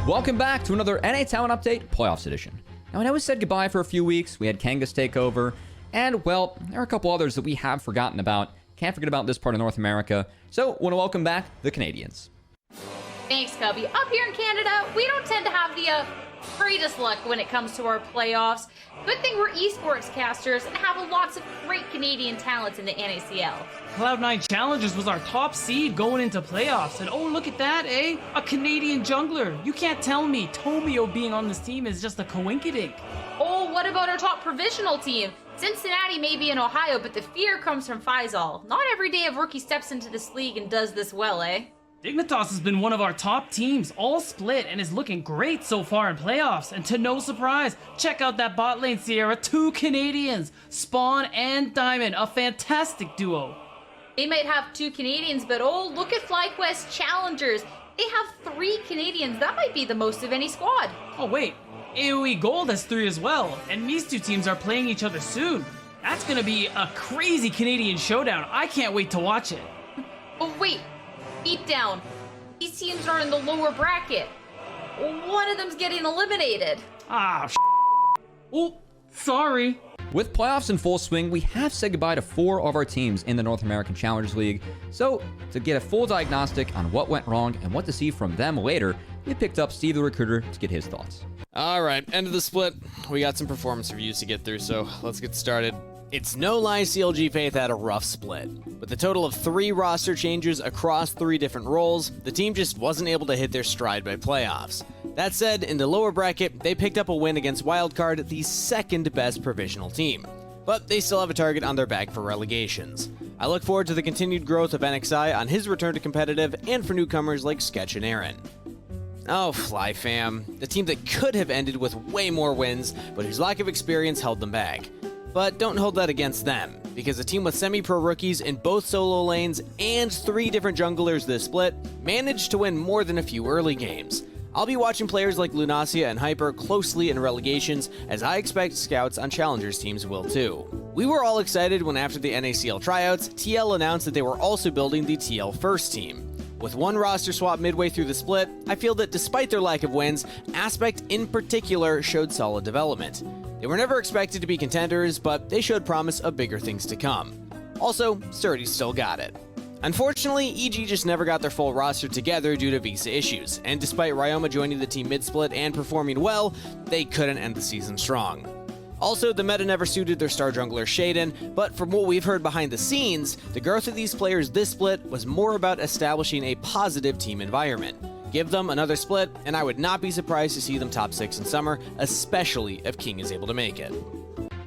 Welcome back to another NA Talent Update Playoffs Edition. Now, I know we said goodbye for a few weeks. We had Kangas take over, and, well, there are a couple others that we have forgotten about. Can't forget about this part of North America. So, want to welcome back the Canadians. Thanks, Cubby. Up here in Canada, we don't tend to have the greatest luck when it comes to our playoffs. Good thing we're esports casters and have lots of great Canadian talents in the NACL. Cloud9 Challengers was our top seed going into playoffs, and oh, look at that, eh? A Canadian jungler. You can't tell me Tomio being on this team is just a coinkydink. Oh, what about our top provisional team? Cincinnati may be in Ohio, but the fear comes from Faisal. Not every day a rookie steps into this league and does this well, eh? Dignitas has been one of our top teams, all split, and is looking great so far in playoffs. And to no surprise, check out that bot lane, Sierra. 2 Canadians, Spawn and Diamond, a fantastic duo. They might have 2 Canadians, but oh, look at FlyQuest Challengers. They have 3 Canadians. That might be the most of any squad. Oh wait, AoE Gold has 3 as well, and these 2 teams are playing each other soon. That's gonna be a crazy Canadian showdown. I can't wait to watch it. Oh wait, deep down. These teams are in the lower bracket. One of them's getting eliminated. Ah, oh, sorry. With playoffs in full swing, we have said goodbye to 4 of our teams in the North American Challengers League. So, to get a full diagnostic on what went wrong and what to see from them later, we picked up Steve the Recruiter to get his thoughts. All right, end of the split. We got some performance reviews to get through, so let's get started. It's no lie CLG Faith had a rough split. With a total of 3 roster changes across 3 different roles, the team just wasn't able to hit their stride by playoffs. That said, in the lower bracket, they picked up a win against Wildcard, the second best provisional team. But they still have a target on their back for relegations. I look forward to the continued growth of NXI on his return to competitive and for newcomers like Sketch and Aaron. Oh, Fly Fam, the team that could have ended with way more wins, but whose lack of experience held them back. But don't hold that against them, because a team with semi-pro rookies in both solo lanes and 3 different junglers this split managed to win more than a few early games. I'll be watching players like Lunacia and Hyper closely in relegations, as I expect scouts on Challengers teams will too. We were all excited when after the NACL tryouts, TL announced that they were also building the TL First team. With 1 roster swap midway through the split, I feel that despite their lack of wins, Aspect in particular showed solid development. They were never expected to be contenders, but they showed promise of bigger things to come. Also, Sturdy still got it. Unfortunately, EG just never got their full roster together due to visa issues, and despite Ryoma joining the team mid-split and performing well, they couldn't end the season strong. Also, the meta never suited their star jungler Shaden, but from what we've heard behind the scenes, the growth of these players this split was more about establishing a positive team environment. Give them another split, and I would not be surprised to see them top 6 in summer, especially if King is able to make it.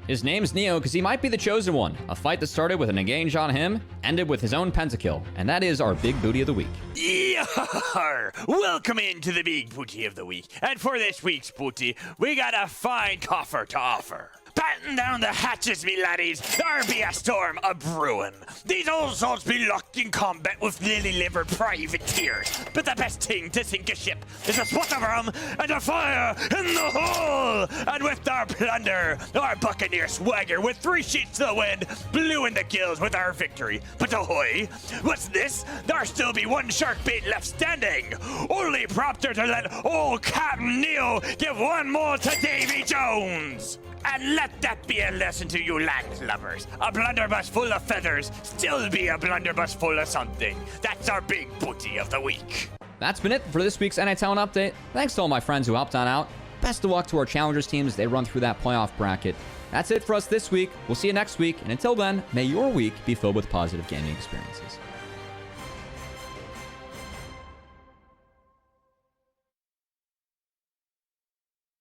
His name's Neo because he might be the chosen one. A fight that started with an engage on him, ended with his own pentakill, and that is our big booty of the week. Yar! Welcome into the big booty of the week. And for this week's booty, we got a fine coffer to offer. Batten down the hatches, me laddies, there be a storm a-brewin'. These old souls be locked in combat with lily-livered privateers. But the best thing to sink a ship is a spot of rum and a fire in the hole. And with our plunder, our buccaneer swagger with 3 sheets to the wind, blew in the gills with our victory. But ahoy, what's this? There still be 1 shark bait left standing. Only prompter to let old Captain Neo give 1 more to Davy Jones. And let that be a lesson to you landlubbers. A blunderbuss full of feathers still be a blunderbuss full of something. That's our big booty of the week. That's been it for this week's NA Talent Update. Thanks to all my friends who helped on out. Best of luck to our Challengers teams as they run through that playoff bracket. That's it for us this week. We'll see you next week. And until then, may your week be filled with positive gaming experiences.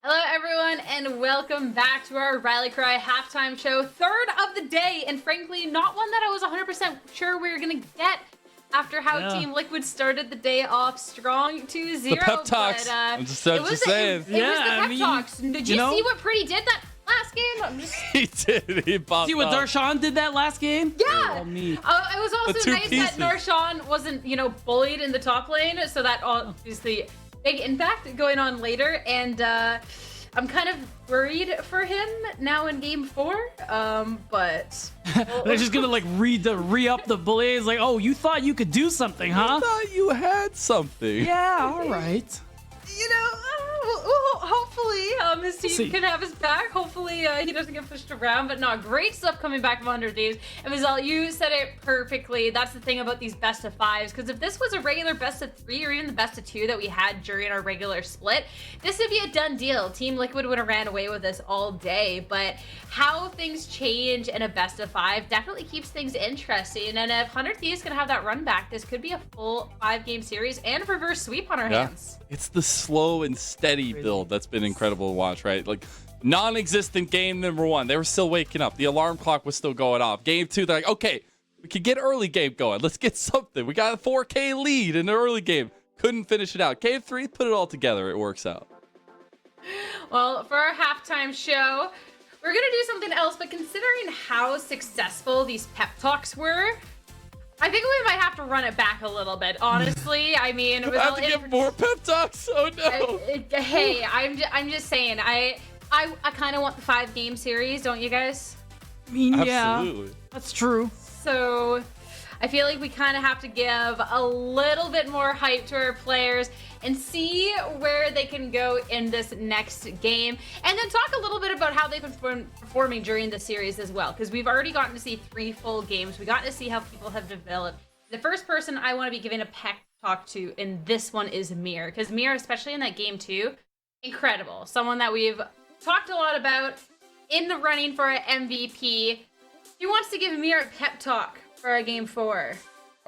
Hello everyone and welcome back to our Rally Cry halftime show, 3rd of the day, and frankly not one that I was 100% sure we were gonna get after how Team Liquid started the day off strong 2-0. The pep talks. But, I'm just saying. It was the pep I talks. Did you see what Pretty did that last game? I'm just... He did. He popped See what up. Darshan did that last game? Yeah. Oh, me. It was also nice pieces. that Narshawn wasn't, bullied in the top lane, so that obviously big impact going on later, and I'm kind of worried for him now in game 4, but they're just gonna like re-up the bullies, like, oh, you thought you could do something, huh? I thought you had something. Yeah, all right. hopefully his team can have his back. Hopefully he doesn't get pushed around. But no, great stuff coming back from 100 Thieves. And Vizal, you said it perfectly. That's the thing about these best of fives. Because if this was a regular best of 3 or even the best of 2 that we had during our regular split, this would be a done deal. Team Liquid would have ran away with this all day. But how things change in a best of 5 definitely keeps things interesting. And if 100 Thieves can have that run back, this could be a full 5-game series and reverse sweep on our hands. It's the slow and steady build that's been incredible to watch, right? Like, non-existent game number 1. They were still waking up. The alarm clock was still going off. Game 2, they're like, okay, we can get early game going. Let's get something. We got a 4K lead in the early game. Couldn't finish it out. Game 3, put it all together. It works out. Well, for our halftime show, we're going to do something else, but considering how successful these pep talks were, I think we might have to run it back a little bit, honestly. I mean, I have to give more pep talks. Oh no! Hey, I'm just saying. I kind of want the 5-game series, don't you guys? I mean, Absolutely. yeah, that's true. So I feel like we kind of have to give a little bit more hype to our players and see where they can go in this next game, and then talk a little bit about how they've been performing during the series as well, because we've already gotten to see 3 full games. We got to see how people have developed. The first person I want to be giving a pep talk to in this one is Mir, because Mir, especially in that game 2, incredible. Someone that we've talked a lot about in the running for an MVP. He wants to give Mir a pep talk for a game 4.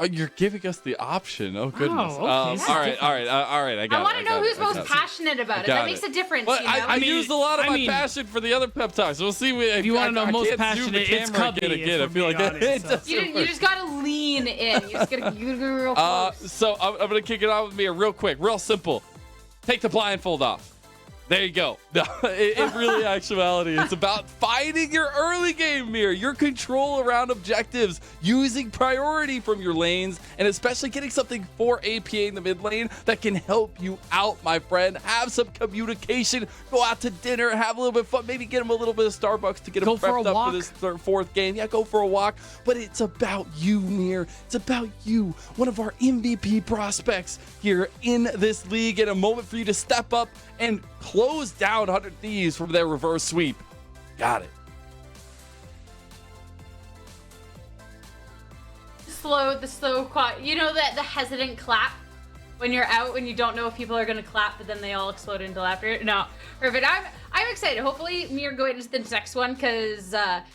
Oh, you're giving us the option. Oh goodness. Okay. All right. I got it. I want to know who's most passionate about it. That makes a difference, Well, you know? I mean, used a lot of I my mean- passion for the other pep talks. We'll see if you wanna know I most can't passionate, zoom the it's camera Cubby, again. I if feel we're like being it honest, does You just gotta lean in. You just gotta go real close. So I'm gonna kick it off with me real quick, real simple. Take the blindfold off. There you go. No, in really actuality, it's about finding your early game mirror, your control around objectives, using priority from your lanes, and especially getting something for APA in the mid lane that can help you out, my friend. Have some communication, go out to dinner, have a little bit of fun, maybe get him a little bit of Starbucks to get him prepped up for this 4th game. Yeah, go for a walk, but it's about you, Mir. It's about you, one of our MVP prospects here in this league, and a moment for you to step up and close down 100 Thieves from their reverse sweep. Got it. The slow quiet. You know that the hesitant clap when you're out, when you don't know if people are gonna clap, but then they all explode into laughter. No, perfect. I'm excited. Hopefully, me are going into the next one, because that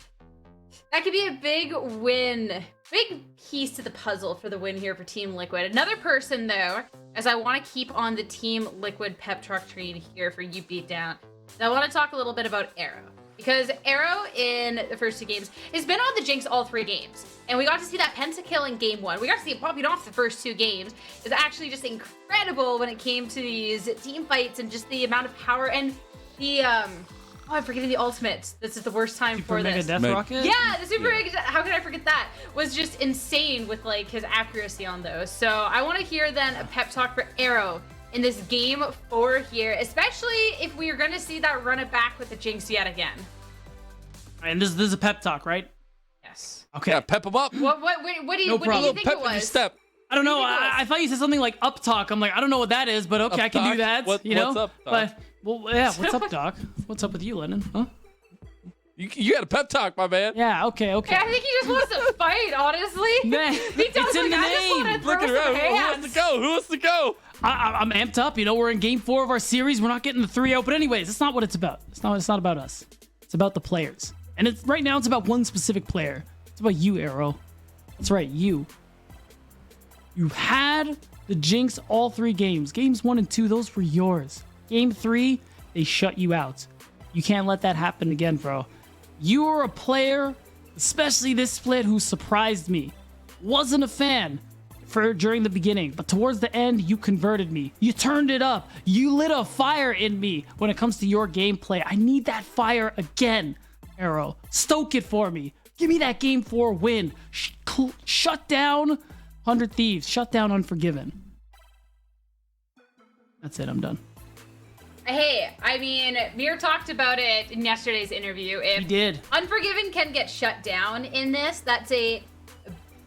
could be a big win, big piece to the puzzle for the win here for Team Liquid. Another person though, as I want to keep on the Team Liquid pep talk train here for you beatdown, I want to talk a little bit about Arrow. Because Arrow in the first 2 games has been on the Jinx all 3 games. And we got to see that pentakill in game 1. We got to see it popping off the first 2 games. It's actually just incredible when it came to these team fights and just the amount of power and the I'm forgetting the ultimates. This is the worst time Super for Mega this. Death Rocket? Yeah, the Super Mega, how could I forget that? Was just insane with like his accuracy on those. So I want to hear then a pep talk for Arrow in this game 4 here, especially if we are going to see that run it back with the Jinx yet again. And this is a pep talk, right? Yes. Okay. Yeah, pep them up. What do you think Pep it in your was? step. I don't know. What do you think it was? I thought you said something like up talk. I'm like, I don't know what that is, but okay, Up I can talk? do that. What's up, Doc? But well, yeah. What's up, Doc? What's up with you, Lennon? Huh? You got a pep talk, my man. Yeah. Okay. Yeah, I think he just wants to fight, honestly. Nah, Me it's in the I just want name. to Looking throw some around. Who wants hands. to go? Who wants to go? I'm amped up. You know, we're in game 4 of our series. We're not getting the 3-0, but anyways, it's not what it's about. It's not about us. It's about the players. And it's right now. It's about one specific player. It's about you, Arrow. That's right, you. You've had the Jinx all 3 games. Games 1 and 2, those were yours. Game 3, they shut you out. You can't let that happen again, bro. You are a player, especially this split, who surprised me. Wasn't a fan during the beginning, but towards the end, you converted me. You turned it up. You lit a fire in me when it comes to your gameplay. I need that fire again, Arrow. Stoke it for me. Give me that game 4 win. Shut down 100 Thieves. Shut down Unforgiven. That's it. I'm done. Hey, I mean, Mir talked about it in yesterday's interview. If He did. Unforgiven can get shut down in this, that's a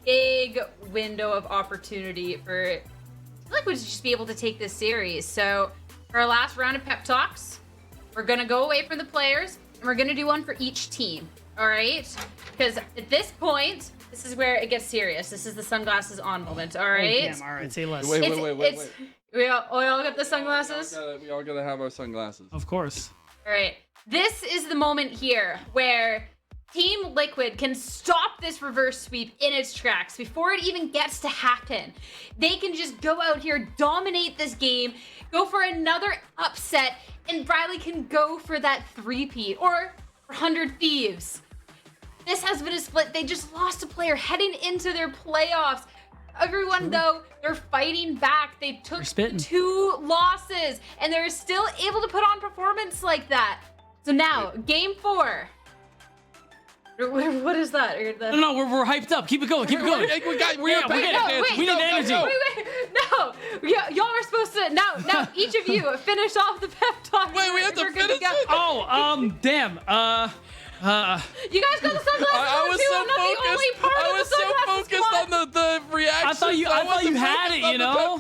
big window of opportunity for Liquid to just be able to take this series. So For our last round of pep talks, we're gonna go away from the players, and we're gonna do one for each team. All right? Because at this point, this is where it gets serious. This is the sunglasses on moment. All right? Damn, all right, say less. Wait. We all got the sunglasses? We all gotta have our sunglasses. Of course. All right. This is the moment here where Team Liquid can stop this reverse sweep in its tracks before it even gets to happen. They can just go out here, dominate this game, go for another upset, and Riley can go for that three-peat or 100 Thieves. This has been a split. They just lost a player heading into their playoffs. Everyone, though, they're fighting back. They took 2 losses, and they're still able to put on performance like that. So now, game 4. What is that? No, we're hyped up. Keep it going. Keep it going. We need energy. No, y'all were supposed to. Now, each of you finish off the pep talk. Wait, we have to finish it? Oh, damn. You guys got the sunglasses I was too. so I'm not focused. the only part I of was the so sunglasses focused squad. on the reaction. I thought you had it, you know?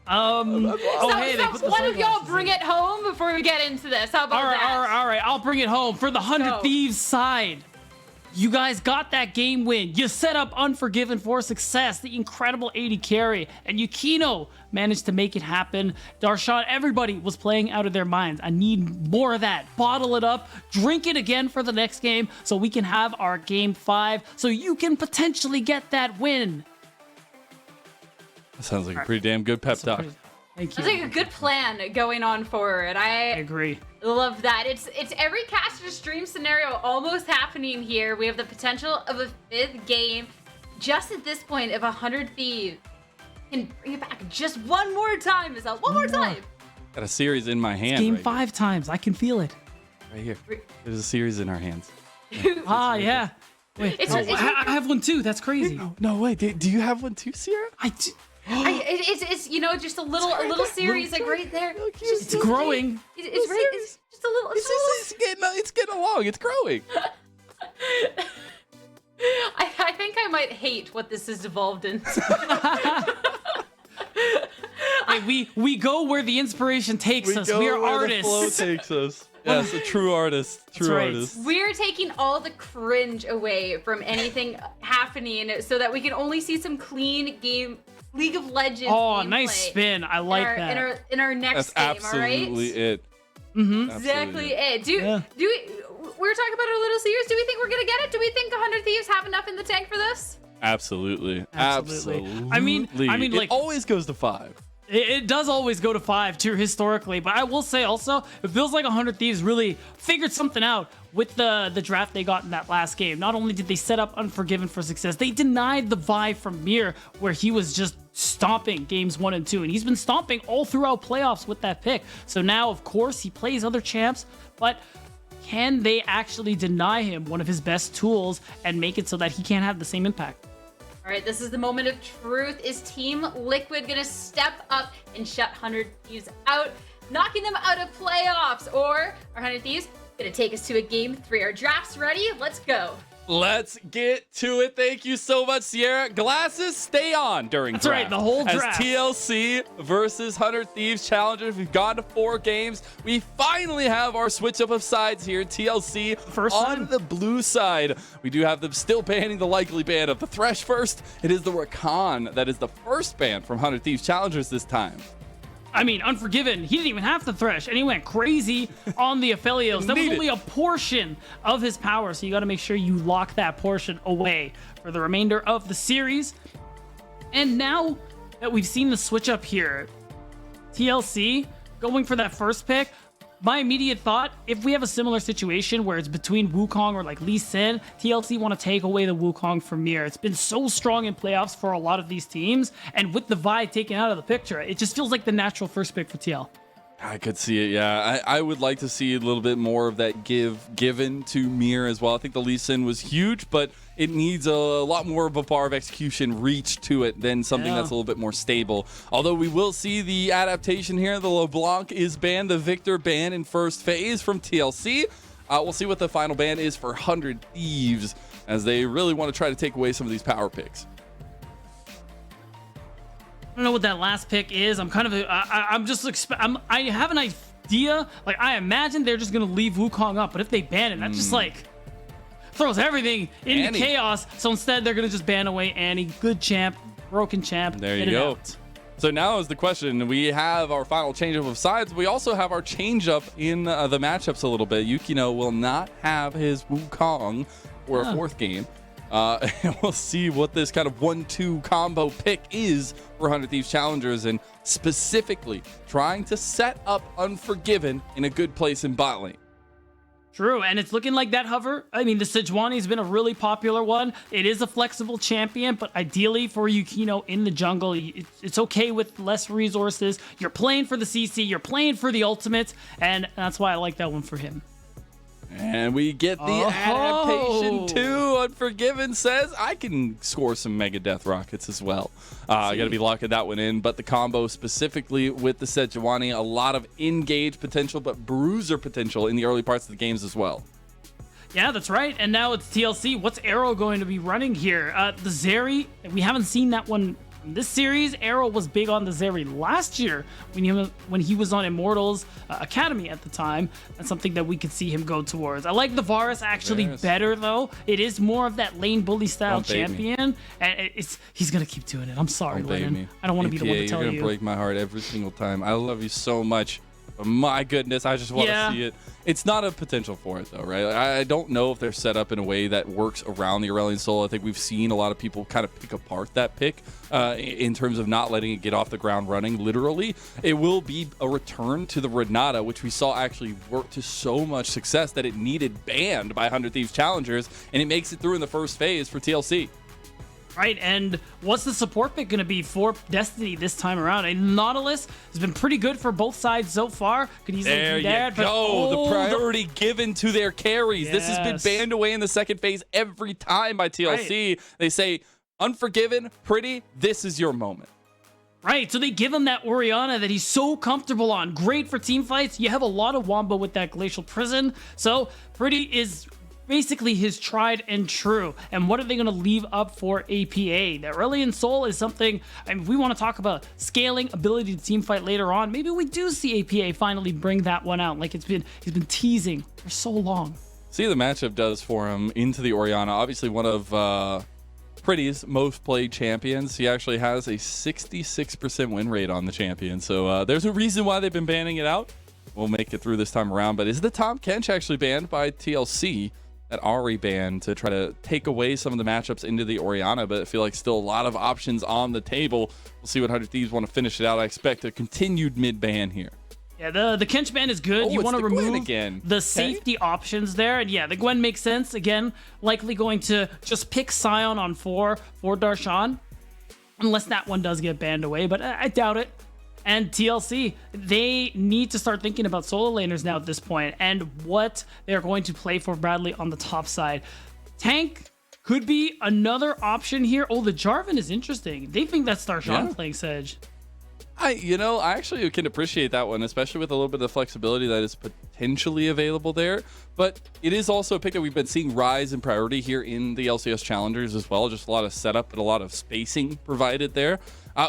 One of y'all bring it home before we get into this. How about that? All right. I'll bring it home for the 100 Thieves side. You guys got that game win. You set up Unforgiven for success, the incredible 80 carry, and Yukino managed to make it happen. Darshan, everybody was playing out of their minds. I need more of that. Bottle it up, drink it again for the next game so we can have our game 5 so you can potentially get that win. That sounds like a pretty damn good pep talk. Thank you. It's like a good plan going on forward. I agree. Love that. It's every caster's dream scenario almost happening here. We have the potential of a 5th game. Just at this point, if 100 Thieves can bring it back just one more time, is that one more time? Got a series in my hand. Game right 5 times. I can feel it. Right here. There's a series in our hands. Yeah. Wait, I have one too. That's crazy. No, wait. Do you have one too, Sierra? I do. It's just a little series like right there. It's growing. It's just a little. It's getting along. It's growing. I think I might hate what this has devolved into. Hey, we go where the inspiration takes us. We are artists. The flow takes us. Yes, a true artist. True artist. We're taking all the cringe away from anything happening so that we can only see some clean game. League of Legends. Oh, nice spin. I like that. In our next That's game, all right? absolutely it. Mm-hmm. Exactly it. We were talking about it a little serious. Do we think we're gonna get it? Do we think 100 Thieves have enough in the tank for this? Absolutely. I mean, like it always goes to 5. It does always go to 5 too, historically. But I will say also, it feels like 100 Thieves really figured something out with the draft they got in that last game. Not only did they set up Unforgiven for success, they denied the vibe from Mir, where he was just stomping games 1 and 2. And he's been stomping all throughout playoffs with that pick. So now, of course, he plays other champs, but can they actually deny him one of his best tools and make it so that he can't have the same impact? All right, this is the moment of truth. Is Team Liquid gonna step up and shut 100 Thieves out, knocking them out of playoffs? Or are 100 Thieves gonna take us to a game 3? Our draft's ready, let's go. Let's get to it. Thank you so much, Sierra. Glasses stay on during That's draft. right, the whole draft. As TLC versus 100 Thieves Challengers. We've gone to 4 games. We finally have our switch up of sides here. TLC First on time. the blue side. We do have them still banning the likely ban of the Thresh first. It is the Rakan that is the first ban from 100 Thieves Challengers this time. I mean, Unforgiven, he didn't even have the Thresh, and he went crazy on the Aphelios. That was only a portion of his power, so you got to make sure you lock that portion away for the remainder of the series. And now that we've seen the switch up here, TLC going for that first pick, my immediate thought, if we have a similar situation where it's between Wukong or like Lee Sin, TLC want to take away the Wukong from Mir. It's been so strong in playoffs for a lot of these teams, and with the Vi taken out of the picture, it just feels like the natural first pick for TL. I could see it, yeah. I would like to see a little bit more of that given to Mir as well. I think the Lee Sin was huge, but it needs a lot more of a bar of execution reach to it than something that's a little bit more stable. Although we will see the adaptation here. The LeBlanc is banned, the Victor ban in first phase from TLC. We'll see what the final ban is for 100 Thieves, as they really want to try to take away some of these power picks. I don't know what that last pick is. I'm kind of, I have an idea. Like, I imagine they're just going to leave Wukong up. But if they ban it, that just like throws everything into Annie. chaos. So instead, they're going to just ban away Annie. Good champ, broken champ. There Get you it go. out. So now is the question. We have our final change-up of sides. We also have our change-up in the matchups a little bit. Yukino will not have his Wukong for a fourth game. And we'll see what this kind of 1-2 combo pick is for 100 Thieves Challengers, and specifically trying to set up Unforgiven in a good place in bot lane. True, and it's looking like that hover. I mean, the Sejuani has been a really popular one. It is a flexible champion, but ideally for Yukino in the jungle, it's okay with less resources. You're playing for the CC, you're playing for the ultimate, and that's why I like that one for him. And we get the adaptation too. Unforgiven says I can score some Mega Death Rockets as well. I got to be locking that one in. But the combo specifically with the Sejuani, a lot of engage potential, but bruiser potential in the early parts of the games as well. Yeah, that's right. And now it's TLC. What's Arrow going to be running here? The Zeri, we haven't seen that one in this series. Arrow was big on the Zeri last year when he was on Immortals Academy at the time. That's something that we could see him go towards. I like the Varus actually better, though. It is more of that lane bully style champion. And he's going to keep doing it. I'm sorry, Lennon. I don't want to be the one to tell you. You're going to break my heart every single time. I love you so much. But my goodness, I just want to see it. It's not a potential for it, though, right? I don't know if they're set up in a way that works around the Aurelion Sol. I think we've seen a lot of people kind of pick apart that pick in terms of not letting it get off the ground running, literally. It will be a return to the Renata, which we saw actually work to so much success that it needed banned by 100 Thieves Challengers, and it makes it through in the first phase for TLC. Right, and what's the support pick going to be for Destiny this time around? And Nautilus has been pretty good for both sides so far. Could easily there do that, you go. The priority given to their carries. Yes. This has been banned away in the second phase every time by TLC. Right. They say, Unforgiven, pretty, this is your moment. Right, so they give him that Orianna that he's so comfortable on. Great for team fights. You have a lot of Wombo with that Glacial Prison. So pretty is basically his tried and true. And what are they going to leave up for APA? The Aurelion Sol is something, I mean, we want to talk about scaling, ability to team fight later on. Maybe we do see APA finally bring that one out, like he's been teasing for so long. See the matchup does for him into the Orianna. Obviously one of Pretty's most played champions. He actually has a 66% win rate on the champion. So there's a reason why they've been banning it out. We'll make it through this time around. But is the Tahm Kench actually banned by TLC? That Ahri ban to try to take away some of the matchups into the Orianna, but I feel like still a lot of options on the table. We'll see what 100 Thieves want to finish it out. I expect a continued mid ban here. Yeah, the Kench ban is good. You want to remove the safety options there. And yeah, the Gwen makes sense. Again, likely going to just pick Sion on 4 for Darshan, unless that one does get banned away, but I doubt it. And TLC, they need to start thinking about solo laners now at this point and what they're going to play for Bradley on the top side. Tank could be another option here. Oh, the Jarvan is interesting. They think that's Darshan playing Sedge. I actually can appreciate that one, especially with a little bit of flexibility that is potentially available there. But it is also a pick that we've been seeing rise in priority here in the LCS Challengers as well. Just a lot of setup and a lot of spacing provided there.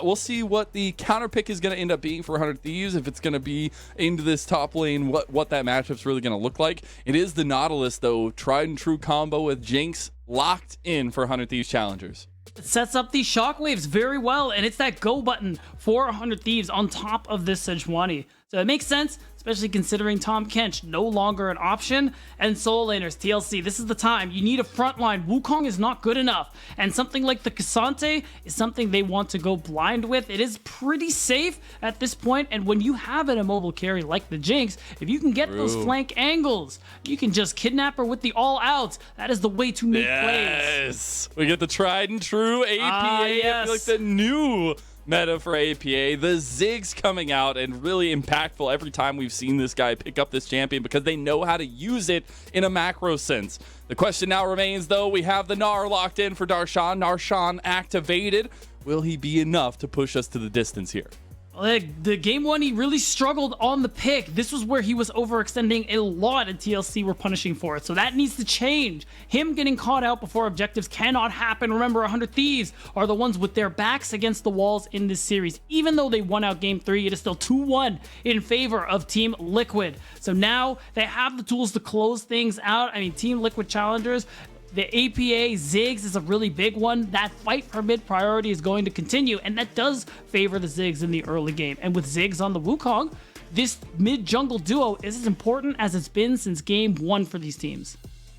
We'll see what the counter pick is going to end up being for 100 Thieves. If it's going to be into this top lane, what that matchup's really going to look like. It is the Nautilus, though. Tried and true combo with Jinx locked in for 100 Thieves Challengers. It sets up these shockwaves very well, and it's that go button for 100 Thieves on top of this Sejuani. So it makes sense, especially considering Tahm Kench no longer an option. And solo laners, TLC, this is the time. You need a front line. Wukong is not good enough. And something like the Cassante is something they want to go blind with. It is pretty safe at this point. And when you have an immobile carry like the Jinx, if you can get those flank angles, you can just kidnap her with the all outs. That is the way to make plays. Yes, we get the tried and true APA. I feel like the new meta for APA. The Ziggs coming out and really impactful every time we've seen this guy pick up this champion because they know how to use it in a macro sense. The question now remains, though, we have the Gnar locked in for Darshan. Darshan activated. Will he be enough to push us to the distance here? Like, the game one, he really struggled on the pick. This was where he was overextending a lot, and TLC were punishing for it. So that needs to change. Him getting caught out before objectives cannot happen. Remember, 100 Thieves are the ones with their backs against the walls in this series. Even though they won out game 3, it is still 2-1 in favor of Team Liquid. So now they have the tools to close things out. I mean, Team Liquid Challengers, the APA Ziggs is a really big one. That fight for mid priority is going to continue, and that does favor the Ziggs in the early game. And with Ziggs on the Wukong, this mid jungle duo is as important as it's been since game 1 for these teams.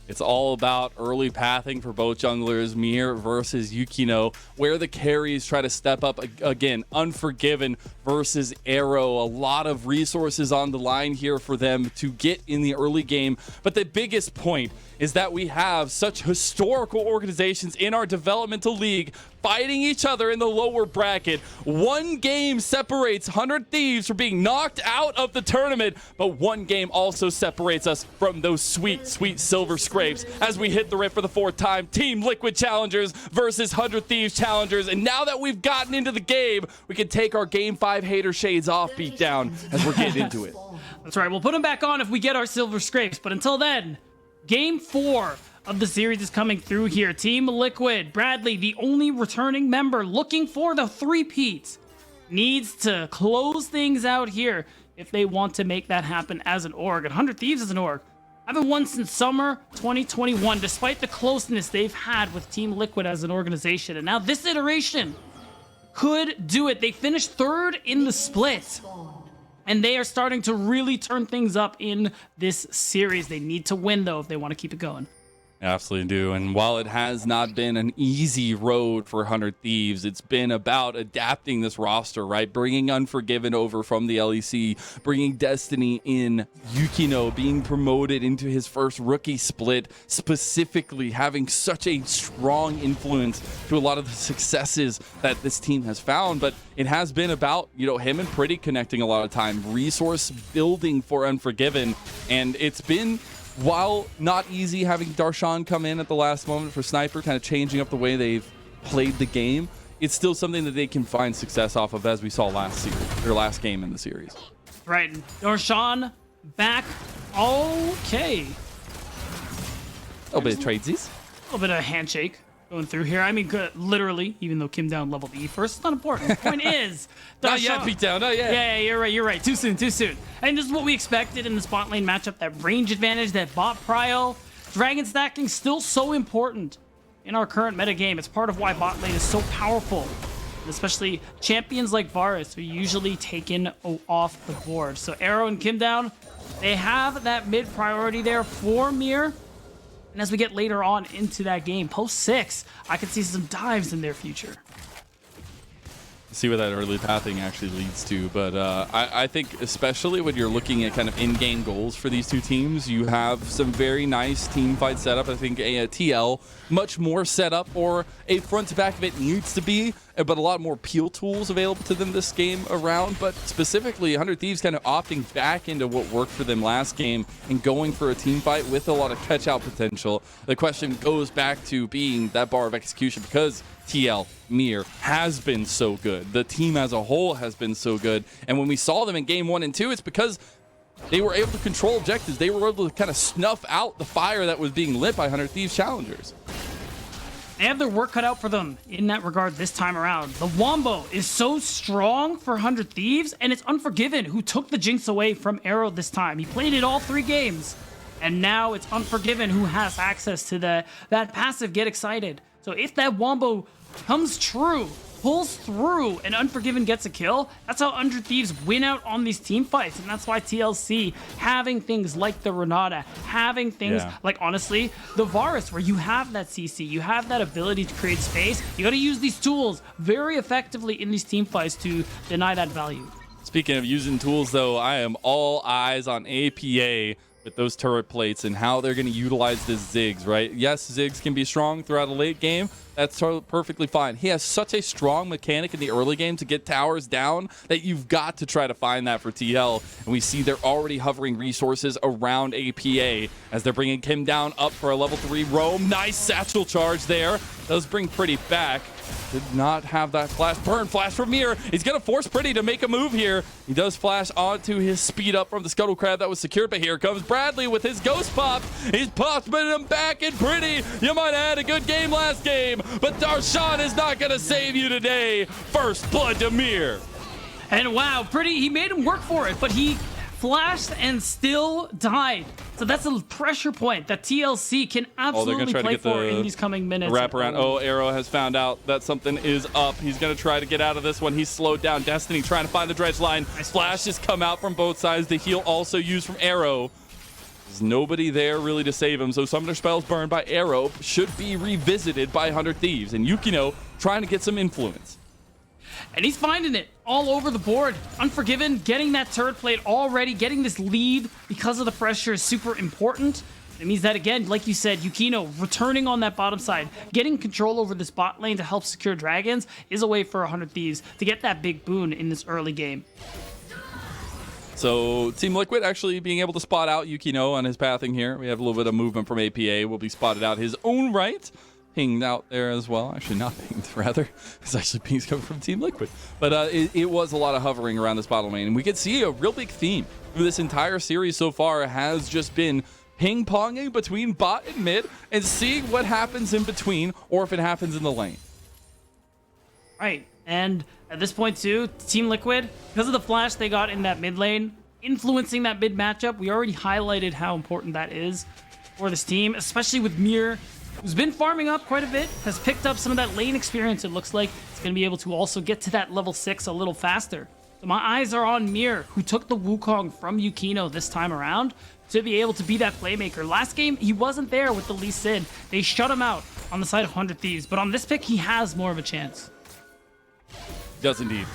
It's all about early pathing for both junglers, Mir versus Yukino, where the carries try to step up again. Unforgiven versus Arrow. A lot of resources on the line here for them to get in the early game. But the biggest point is that we have such historical organizations in our developmental league fighting each other in the lower bracket. One game separates 100 Thieves from being knocked out of the tournament, but one game also separates us from those sweet, sweet silver scrapes as we hit the rip for the 4th time. Team Liquid Challengers versus 100 Thieves Challengers. And now that we've gotten into the game, we can take our game 5 hater shades off beat down as we're getting into it. That's right. We'll put them back on if we get our silver scrapes. But until then, game 4 of the series is coming through here. Team Liquid, Bradley, the only returning member looking for the three-peat, needs to close things out here if they want to make that happen as an org. And 100 Thieves as an org haven't won since summer 2021, despite the closeness they've had with Team Liquid as an organization. And now this iteration could do it. They finished 3rd in the split, and they are starting to really turn things up in this series. They need to win, though, if they want to keep it going. Absolutely do. And while it has not been an easy road for 100 Thieves, it's been about adapting this roster, right? Bringing Unforgiven over from the LEC, bringing Destiny in, Yukino being promoted into his first rookie split, specifically having such a strong influence to a lot of the successes that this team has found. But it has been about, him and Pretty connecting a lot of time, resource building for Unforgiven. And it's been, while not easy, having Darshan come in at the last moment for Sniper, kind of changing up the way they've played the game, it's still something that they can find success off of, as we saw last game in the series. Right, Darshan back. Okay. A little bit of tradesies. A little bit of handshake going through here. I mean, literally, even though Kim Down leveled E first, it's not important. The point is, not yet, beat down, not yet. Yeah, you're right. Too soon. And this is what we expected in the spot lane matchup, that range advantage, that bot prio. Dragon stacking still so important in our current meta game. It's part of why bot lane is so powerful. And especially champions like Varus are usually taken off the board. So Arrow and Kim Down, they have that mid priority there for Mir. And as we get later on into that game, post 6, I can see some dives in their future. See what that early pathing actually leads to. But I think especially when you're looking at kind of in-game goals for these two teams, you have some very nice team fight setup. I think a TL much more set up, or a front to back of it needs to be, but a lot more peel tools available to them this game around. But specifically, 100 Thieves kind of opting back into what worked for them last game and going for a team fight with a lot of catch-out potential. The question goes back to being that bar of execution, because TL, Mir has been so good. The team as a whole has been so good. And when we saw them in game 1 and 2, it's because they were able to control objectives. They were able to kind of snuff out the fire that was being lit by 100 Thieves Challengers. They have their work cut out for them in that regard this time around. The Wombo is so strong for 100 Thieves, and it's Unforgiven who took the Jinx away from Arrow this time. He played it all 3 games, and now it's Unforgiven who has access to that passive Get Excited. So if that Wombo comes true, pulls through, and Unforgiven gets a kill, that's how 100 Thieves win out on these team fights. And that's why TLC having things like the Renata, having things like, honestly, the Varus, where you have that CC, you have that ability to create space. You got to use these tools very effectively in these team fights to deny that value. Speaking of using tools, though, I am all eyes on APA with those turret plates and how they're going to utilize this Ziggs, right? Yes, Ziggs can be strong throughout a late game. That's perfectly fine. He has such a strong mechanic in the early game to get towers down that you've got to try to find that for TL. And we see they're already hovering resources around APA as they're bringing Kim Down up for a level 3 roam. Nice satchel charge there. Does bring Pretty back. Did not have that flash. Burn flash from Mir. He's going to force Pretty to make a move here. He does flash onto his speed up from the Scuttle Crab that was secured, but here comes Bradley with his ghost pop. He's popping him back, and Pretty, you might have had a good game last game, but Darshan is not going to save you today. First blood to Mir. And wow, Pretty, he made him work for it, but he flashed and still died. So that's a pressure point that TLC can absolutely play for in these coming minutes. Wrap around. Oh, Arrow has found out that something is up. He's going to try to get out of this one. He's slowed down. Destiny trying to find the dredge line. Nice flash has come out from both sides. The heal also used from Arrow. There's nobody there really to save him, so some of their spells burned by Arrow should be revisited by 100 Thieves. And Yukino trying to get some influence. And he's finding it all over the board. Unforgiven, getting that turret plate already, getting this lead because of the pressure is super important. It means that, again, like you said, Yukino returning on that bottom side, getting control over this bot lane to help secure dragons is a way for 100 Thieves to get that big boon in this early game. So Team Liquid actually being able to spot out Yukino on his pathing here. We have a little bit of movement from APA. Will be spotted out his own right. Pinged out there as well. Actually, not pinged, rather. It's actually pings coming from Team Liquid. But it was a lot of hovering around this bottom lane. And we could see a real big theme through this entire series so far has just been ping-ponging between bot and mid and seeing what happens in between or if it happens in the lane. Right. And at this point, too, Team Liquid, because of the flash they got in that mid lane, influencing that mid matchup, we already highlighted how important that is for this team, especially with Mir, who's been farming up quite a bit, has picked up some of that lane experience. It looks like it's going to be able to also get to that level 6 a little faster. So my eyes are on Mir, who took the Wukong from Yukino this time around to be able to be that playmaker. Last game, he wasn't there with the Lee Sin. They shut him out on the side of 100 Thieves, but on this pick, he has more of a chance. Does indeed.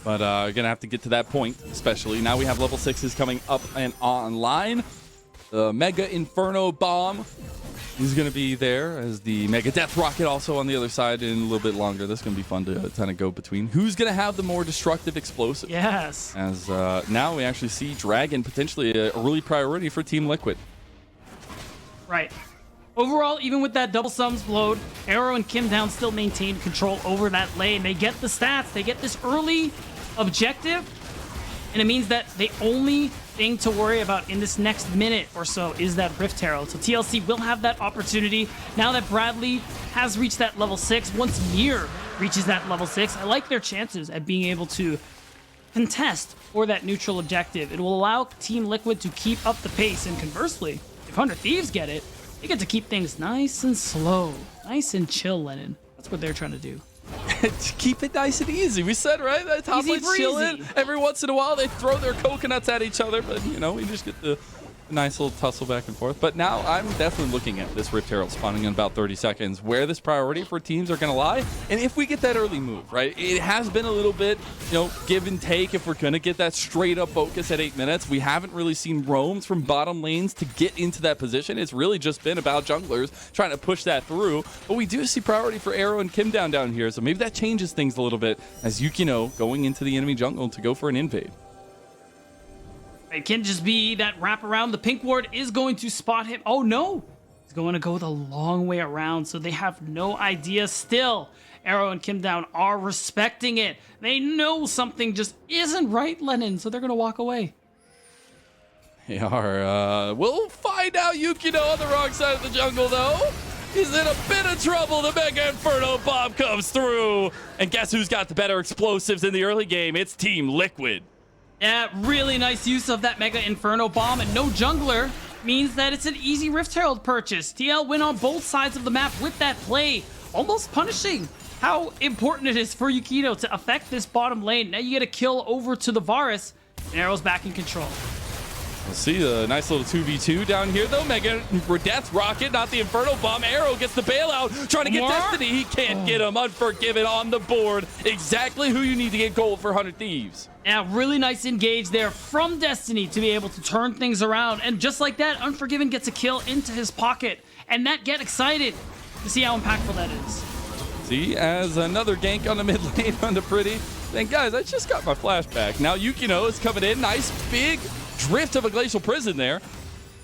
But going to have to get to that point, especially. Now we have level 6s coming up and online. The Mega Inferno Bomb is going to be there as the Mega Death Rocket also on the other side in a little bit longer. That's going to be fun to kind of go between. Who's going to have the more destructive explosive? Yes. As now we actually see Dragon potentially a early priority for Team Liquid. Right. Overall, even with that double sums load, Arrow and Kim Down still maintain control over that lane. They get the stats. They get this early objective, and it means that the only thing to worry about in this next minute or so is that Rift Herald. So TLC will have that opportunity now that Bradley has reached that level 6. Once Mir reaches that level 6, I like their chances at being able to contest for that neutral objective. It will allow Team Liquid to keep up the pace, and conversely, if 100 Thieves get it, they get to keep things nice and slow, nice and chill, Lennon. That's what they're trying to do. Keep it nice and easy. We said, right? That top lane's chilling. Every once in a while, they throw their coconuts at each other, but, you know, we just get the nice little tussle back and forth. But now I'm definitely looking at this Rift Herald spawning in about 30 seconds, where this priority for teams are going to lie. And if we get that early move, right, it has been a little bit, you know, give and take. If we're going to get that straight up focus at 8 minutes, we haven't really seen roams from bottom lanes to get into that position. It's really just been about junglers trying to push that through. But we do see priority for Arrow and Kim down here. So maybe that changes things a little bit as Yukino going into the enemy jungle to go for an invade. It can just be that wrap around. The pink ward is going to spot him. Oh no, he's going to go the long way around, so they have no idea still. Arrow and Kim Down are respecting it. They know something just isn't right, Lennon, so they're going to walk away. They are. We'll find out. Yukino on the wrong side of the jungle, though. He's in a bit of trouble. The Mega Inferno Bomb comes through. And guess who's got the better explosives in the early game? It's Team Liquid. Yeah, really nice use of that Mega Inferno Bomb, and no jungler means that it's an easy Rift Herald purchase. TL win on both sides of the map with that play, almost punishing how important it is for Yukino to affect this bottom lane. Now you get a kill over to the Varus, and Arrow's back in control. We'll see a nice little 2v2 down here, though. Mega Death Rocket, not the Inferno Bomb. Arrow gets the bailout, trying to get Destiny. He can't get him. Unforgiven on the board. Exactly who you need to get gold for 100 Thieves. Yeah, really nice engage there from Destiny to be able to turn things around. And just like that, Unforgiven gets a kill into his pocket. And that get excited to see how impactful that is. See, as another gank on the mid lane on the Pretty. And guys, I just got my flashback. Now Yukino is coming in. Nice big drift of a Glacial Prison there.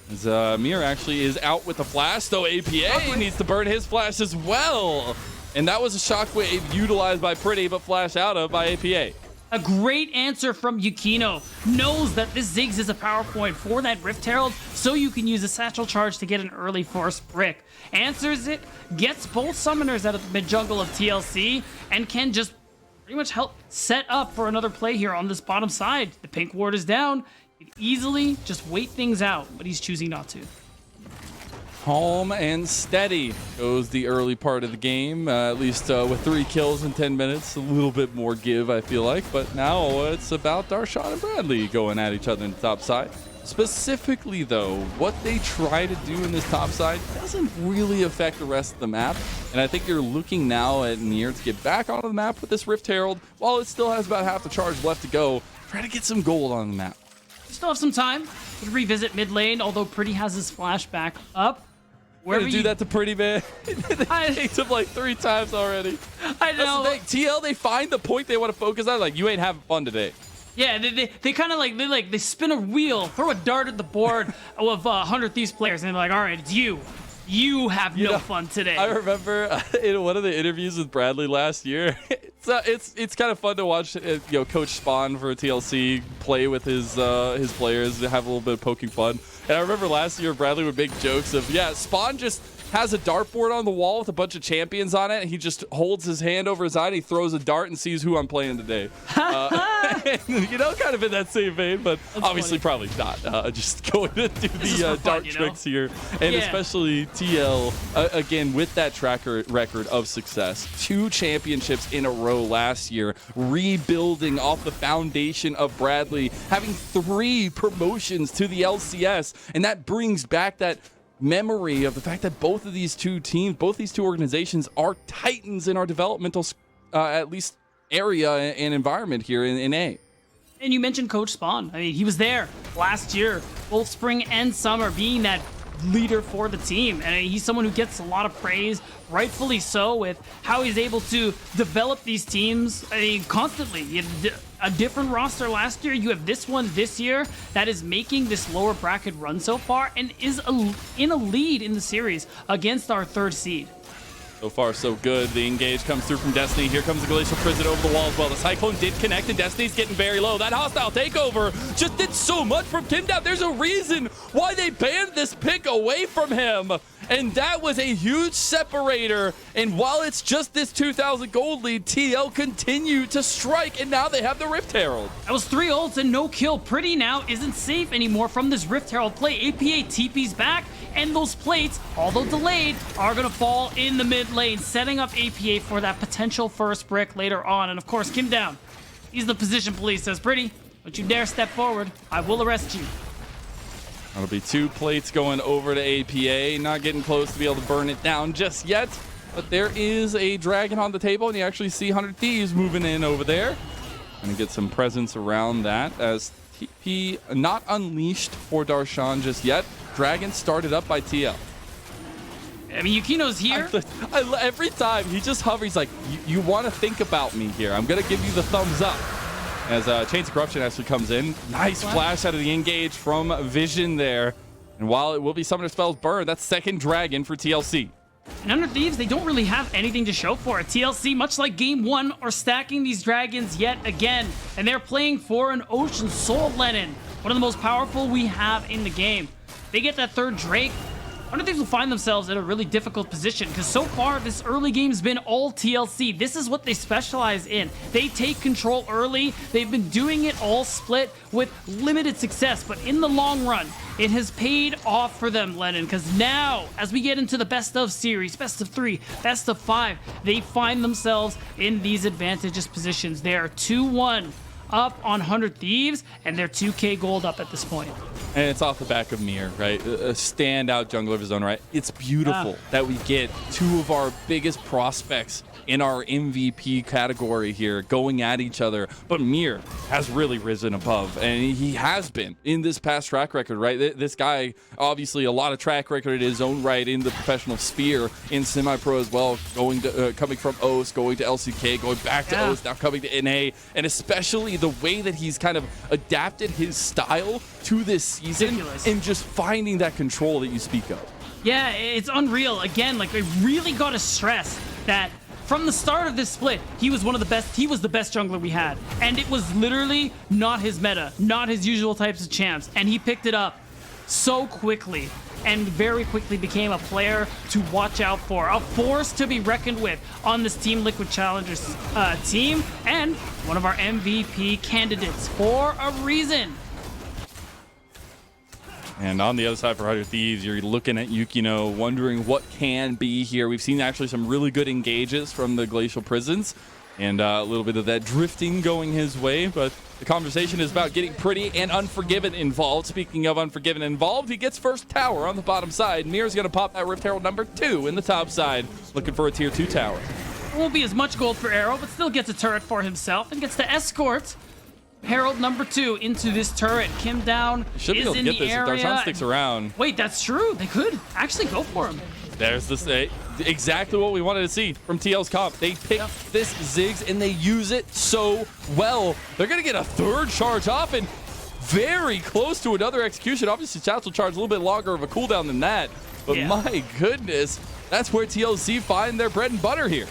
As Mir actually is out with the flash, though APA needs to burn his flash as well. And that was a shockwave utilized by Pretty, but flashed out of by APA. A great answer from Yukino. Knows that this Ziggs is a power point for that Rift Herald, so you can use a satchel charge to get an early force brick. Answers it, gets both summoners out of the mid jungle of TLC, and can just pretty much help set up for another play here on this bottom side. The pink ward is down. He can easily just wait things out, but he's choosing not to. Calm and steady goes the early part of the game, at least with 3 kills in 10 minutes. A little bit more give, I feel like. But now it's about Darshan and Bradley going at each other in the top side. Specifically, though, what they try to do in this top side doesn't really affect the rest of the map. And I think you're looking now at Nier to get back onto the map with this Rift Herald. While it still has about half the charge left to go, try to get some gold on the map. Still have some time to revisit mid lane, although Pretty has his flashback up. We're gonna do that to Pretty, man. They kicked him like 3 times already. I know. That's the thing. TL, they find the point they want to focus on. Like, you ain't having fun today. Yeah, they kind of like they spin a wheel, throw a dart at the board of 100 Thieves players, and they're like, all right, it's you. You have no fun today. I remember in one of the interviews with Bradley last year, it's kind of fun to watch Coach Spawn for TLC play with his players, have a little bit of poking fun. And I remember last year Bradley would make jokes of, Spawn just has a dartboard on the wall with a bunch of champions on it, and he just holds his hand over his eye and he throws a dart and sees who I'm playing today. Kind of in that same vein, but that's obviously funny. Probably not. Just going to do the dart tricks here. And especially TL, again, with that record of success. 2 championships in a row last year, rebuilding off the foundation of Bradley, having 3 promotions to the LCS, and that brings back that memory of the fact that both of these 2 teams, both these 2 organizations are titans in our developmental, at least area and environment here in A. And you mentioned Coach Spawn. I mean, he was there last year, both spring and summer, being that leader for the team. And he's someone who gets a lot of praise, rightfully so, with how he's able to develop these teams constantly. You had a different roster last year. You have this one this year that is making this lower bracket run so far and is in a lead in the series against our 3rd seed. So far, so good. The engage comes through from Destiny. Here comes the Glacial Prison over the wall as well. The Cyclone did connect, and Destiny's getting very low. That hostile takeover just did so much from Tim Down. There's a reason why they banned this pick away from him. And that was a huge separator. And while it's just this 2,000 gold lead, TL continued to strike, and now they have the Rift Herald. That was 3 ults and no kill. Pretty now isn't safe anymore from this Rift Herald play. APA TP's back, and those plates, although delayed, are going to fall in the mid lane, setting up APA for that potential first brick later on. And of course, Kim Down, he's the position police, says, Pretty, don't you dare step forward. I will arrest you. That'll be 2 plates going over to APA. Not getting close to be able to burn it down just yet. But there is a dragon on the table, and you actually see 100 Thieves moving in over there. Gonna get some presence around that as TP not unleashed for Darshan just yet. Dragon started up by TL. I mean, Yukino's here. Every time he just hovers, he's like, you want to think about me here. I'm going to give you the thumbs up. As Chains of Corruption actually comes in. Nice flash out of the engage from Vision there. And while it will be Summoner Spells burned, that's 2nd dragon for TLC. And under Thieves, they don't really have anything to show for it. TLC, much like Game 1, are stacking these dragons yet again. And they're playing for an Ocean Soul Lennon, one of the most powerful we have in the game. They get that 3rd Drake. Under Thieves will find themselves in a really difficult position because so far this early game's been all TLC. This is what they specialize in. They take control early. They've been doing it all split with limited success, but in the long run, it has paid off for them, Lennon, because now, as we get into the best of series, best of 3, best of 5, they find themselves in these advantageous positions. They are 2-1 up on 100 Thieves, and they're 2K gold up at this point. And it's off the back of Mir, right? A standout jungler of his own right. It's beautiful that we get 2 of our biggest prospects in our MVP category here going at each other. But Mir has really risen above, and he has been in this past track record, right? This guy, obviously a lot of track record in his own right in the professional sphere, in semi-pro as well, coming from OS, going to LCK, going back to OS, now coming to NA, and especially the way that he's kind of adapted his style to this season and just finding that control that you speak of. Yeah, it's unreal. Again, like, I really got to stress that from the start of this split, he was one of the best. He was the best jungler we had. And it was literally not his meta, not his usual types of champs. And he picked it up so quickly and very quickly became a player to watch out for, a force to be reckoned with on this Team Liquid Challengers team, and one of our MVP candidates for a reason. And on the other side for 100 Thieves, you're looking at Yukino, wondering what can be here. We've seen actually some really good engages from the Glacial Prisons, and a little bit of that drifting going his way, but the conversation is about getting Pretty and Unforgiven involved. Speaking of Unforgiven involved, he gets first tower on the bottom side. Mir's going to pop that Rift Herald number 2 in the top side, looking for a tier 2 tower. Won't be as much gold for Arrow, but still gets a turret for himself and gets to escort Herald number 2 into this turret. Kim Down Should be is able to in get the this area. if Darshan sticks around. Wait, that's true. They could actually go for him. There's this exactly what we wanted to see from TL's comp. They picked this Ziggs and they use it so well. They're gonna get a third charge off and very close to another execution. Obviously, Chats will charge a little bit longer of a cooldown than that, but my goodness, that's where TLC find their bread and butter here.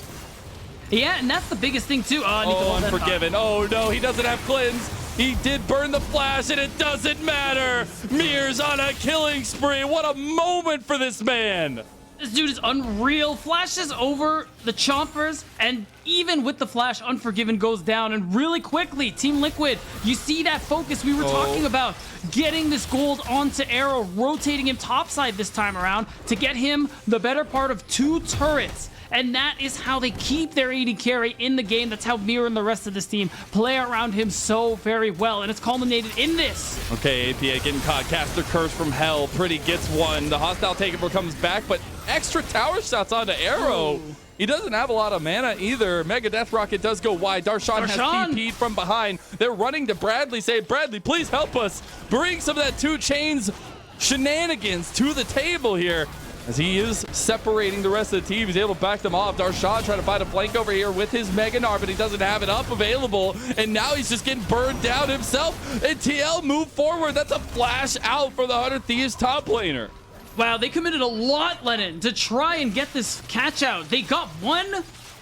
Yeah, and that's the biggest thing too. Unforgiven. Oh no, he doesn't have cleanse. He did burn the flash and it doesn't matter. Mir's on a killing spree. What a moment for this man. This dude is unreal. Flashes over the chompers, and even with the flash, Unforgiven goes down, and really quickly, Team Liquid, you see that focus we were talking about, getting this gold onto Arrow, rotating him topside this time around to get him the better part of 2 turrets. And that is how they keep their AD carry in the game. That's how Mir and the rest of this team play around him so very well. And it's culminated in this. Okay, APA getting caught. Caster Curse from Hell. Pretty gets one. The hostile takeover comes back, but extra tower shots onto Arrow. Ooh. He doesn't have a lot of mana either. Mega Death Rocket does go wide. Darshan has TP'd from behind. They're running to Bradley, saying, Bradley, please help us. Bring some of that 2 chains shenanigans to the table here. As he is separating the rest of the team, he's able to back them off. Darshan trying to find a flank over here with his Mega Gnar, but he doesn't have it up available. And now he's just getting burned down himself. And TL move forward. That's a flash out for the 100 Thieves top laner. Wow, they committed a lot, Lennon, to try and get this catch out. They got 1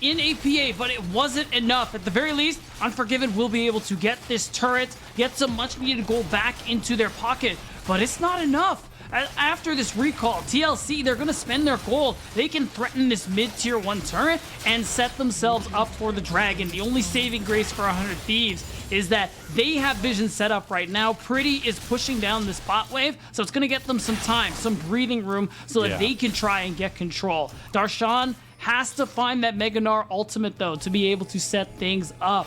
in APA, but it wasn't enough. At the very least, Unforgiven will be able to get this turret, get some much needed gold back into their pocket, but it's not enough. After this recall, TLC, they're going to spend their gold. They can threaten this mid-tier 1 turret and set themselves up for the dragon. The only saving grace for 100 Thieves is that they have vision set up right now. Pretty is pushing down this bot wave, so it's going to get them some time, some breathing room, so that they can try and get control. Darshan has to find that Mega Gnar ultimate, though, to be able to set things up.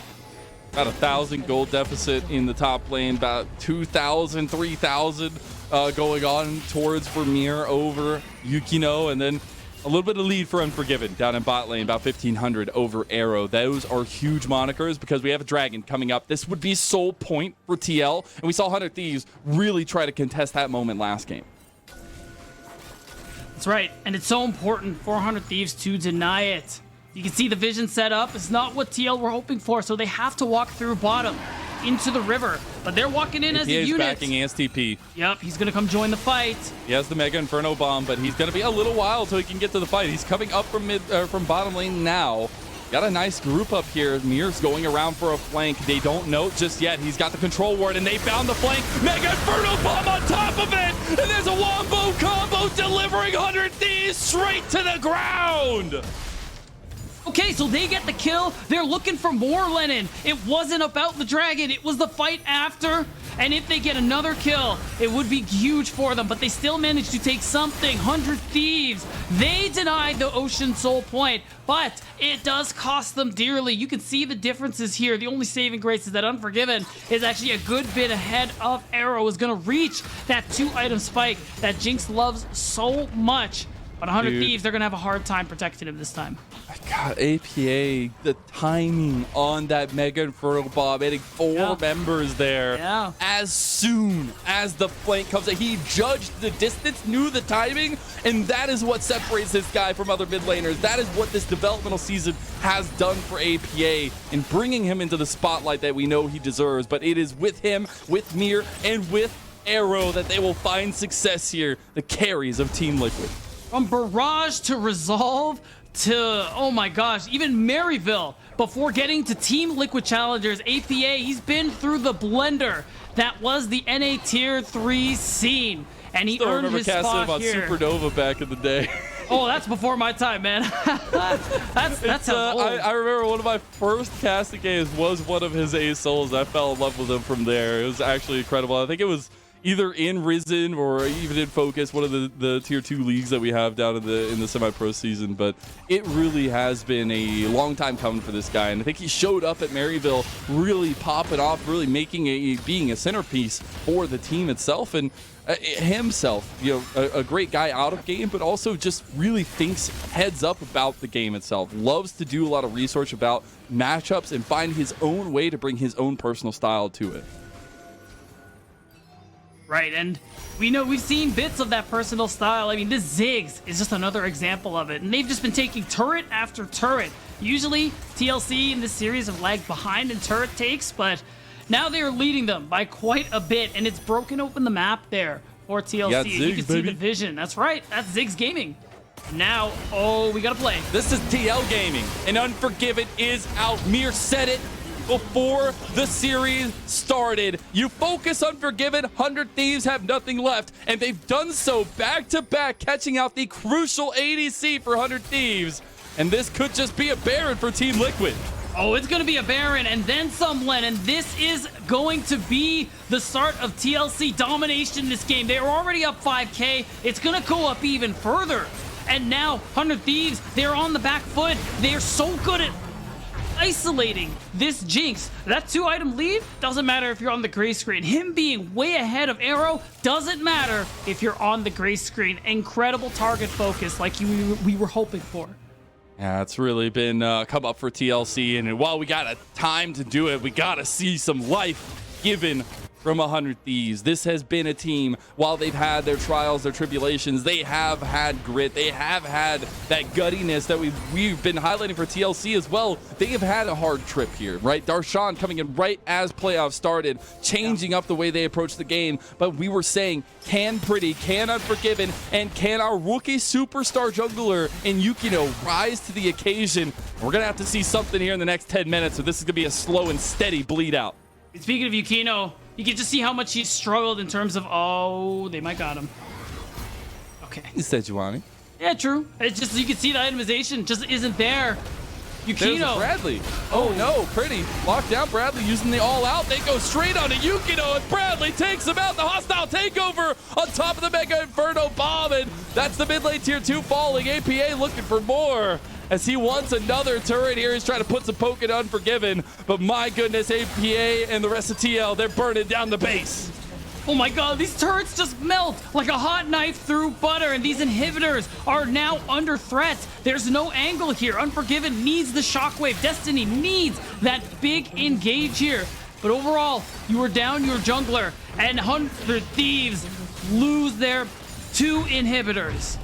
About 1,000 gold deficit in the top lane, about 2,000, 3,000 going on towards Mir over Yukino, and then a little bit of lead for Unforgiven down in bot lane, about 1,500 over Arrow. Those are huge monikers because we have a dragon coming up. This would be sole point for TL, and we saw 100 Thieves really try to contest that moment last game. That's right, and it's so important for 100 Thieves to deny it. You can see the vision set up. It's not what TL were hoping for, so they have to walk through bottom into the river. But they're walking in as a unit. Backing ASTP. Yep, he's going to come join the fight. He has the Mega Inferno Bomb, but he's going to be a little while until he can get to the fight. He's coming up from bottom lane now. Got a nice group up here. Mir's going around for a flank. They don't know just yet. He's got the control ward, and they found the flank. Mega Inferno Bomb on top of it! And there's a wombo combo delivering 100 Thieves straight to the ground! Okay, so they get the kill. They're looking for more, Lennon. It wasn't about the dragon. It was the fight after. And if they get another kill, it would be huge for them. But they still managed to take something. 100 Thieves. They denied the Ocean Soul point, but it does cost them dearly. You can see the differences here. The only saving grace is that Unforgiven is actually a good bit ahead of Arrow. Is going to reach that 2-item spike that Jinx loves so much. But 100 Thieves, they're going to have a hard time protecting him this time. God, APA, the timing on that Mega Inferno Bomb, hitting 4 members there. Yeah. As soon as the flank comes in, he judged the distance, knew the timing, and that is what separates this guy from other mid laners. That is what this developmental season has done for APA in bringing him into the spotlight that we know he deserves. But it is with him, with Mir, and with Arrow that they will find success here, the carries of Team Liquid. From Barrage to Resolve to, oh my gosh, even Maryville before getting to Team Liquid Challengers, APA. He's been through the blender that was the NA Tier 3 scene, and he earned his spot about here. Supernova back in the day. Oh, that's before my time, man. that's old. I remember one of my first casting games was one of his Ace Souls. I fell in love with him from there. It was actually incredible. I think it was either in Risen or even in Focus, one of the tier 2 leagues that we have down in the semi-pro season. But it really has been a long time coming for this guy, and I think he showed up at Maryville really popping off, really being a centerpiece for the team itself and himself. A great guy out of game, but also just really thinks heads up about the game itself. Loves to do a lot of research about matchups and find his own way to bring his own personal style to it. Right, and we've seen bits of that personal style. I mean, this Ziggs is just another example of it, and they've just been taking turret after turret. Usually, TLC in this series have lagged behind in turret takes, but now they are leading them by quite a bit, and it's broken open the map there for TLC. Ziggs, you can see the vision. That's right, that's Ziggs Gaming. Now, oh, we gotta play. This is TL Gaming, and Unforgiven is out. Mir said it before the series started. You focus Unforgiven, 100 Thieves have nothing left, and they've done so back-to-back, catching out the crucial ADC for 100 Thieves, and this could just be a Baron for Team Liquid. Oh, it's going to be a Baron and then some, Len, and this is going to be the start of TLC domination in this game. They are already up 5K. It's going to go up even further. And now, 100 Thieves, they're on the back foot. They're so good at isolating this Jinx. That 2-item lead doesn't matter if you're on the gray screen. Him being way ahead of Arrow doesn't matter if you're on the gray screen. Incredible target focus like we were hoping for. Yeah, it's really been come up for TLC, and while we got a time to do it, we got to see some life given from 100 Thieves. This has been a team, while they've had their trials, their tribulations, they have had grit, they have had that guttiness that we've been highlighting for TLC as well. They have had a hard trip here, right? Darshan coming in right as playoffs started, changing up the way they approach the game, but we were saying, can Pretty, can Unforgiven, and can our rookie superstar jungler in Yukino rise to the occasion? We're gonna have to see something here in the next 10 minutes, so this is gonna be a slow and steady bleed out. Speaking of Yukino, you can just see how much he struggled in terms of, oh, they might got him. Okay. You said Juwani. Yeah, true. It's just, you can see the itemization just isn't there. There's Yukino. Bradley. Oh no, Pretty. Locked down Bradley using the all-out. They go straight onto Yukino, and Bradley takes him out. The hostile takeover on top of the Mega Inferno bomb, and that's the mid lane tier 2 falling. APA looking for more as he wants another turret here. He's trying to put some poke at Unforgiven, but my goodness, APA and the rest of TL, they're burning down the base. Oh my god, these turrets just melt like a hot knife through butter, and these inhibitors are now under threat. There's no angle here. Unforgiven needs the shockwave. Destiny needs that big engage here. But overall, you are down your jungler, and 100 Thieves lose their 2 inhibitors.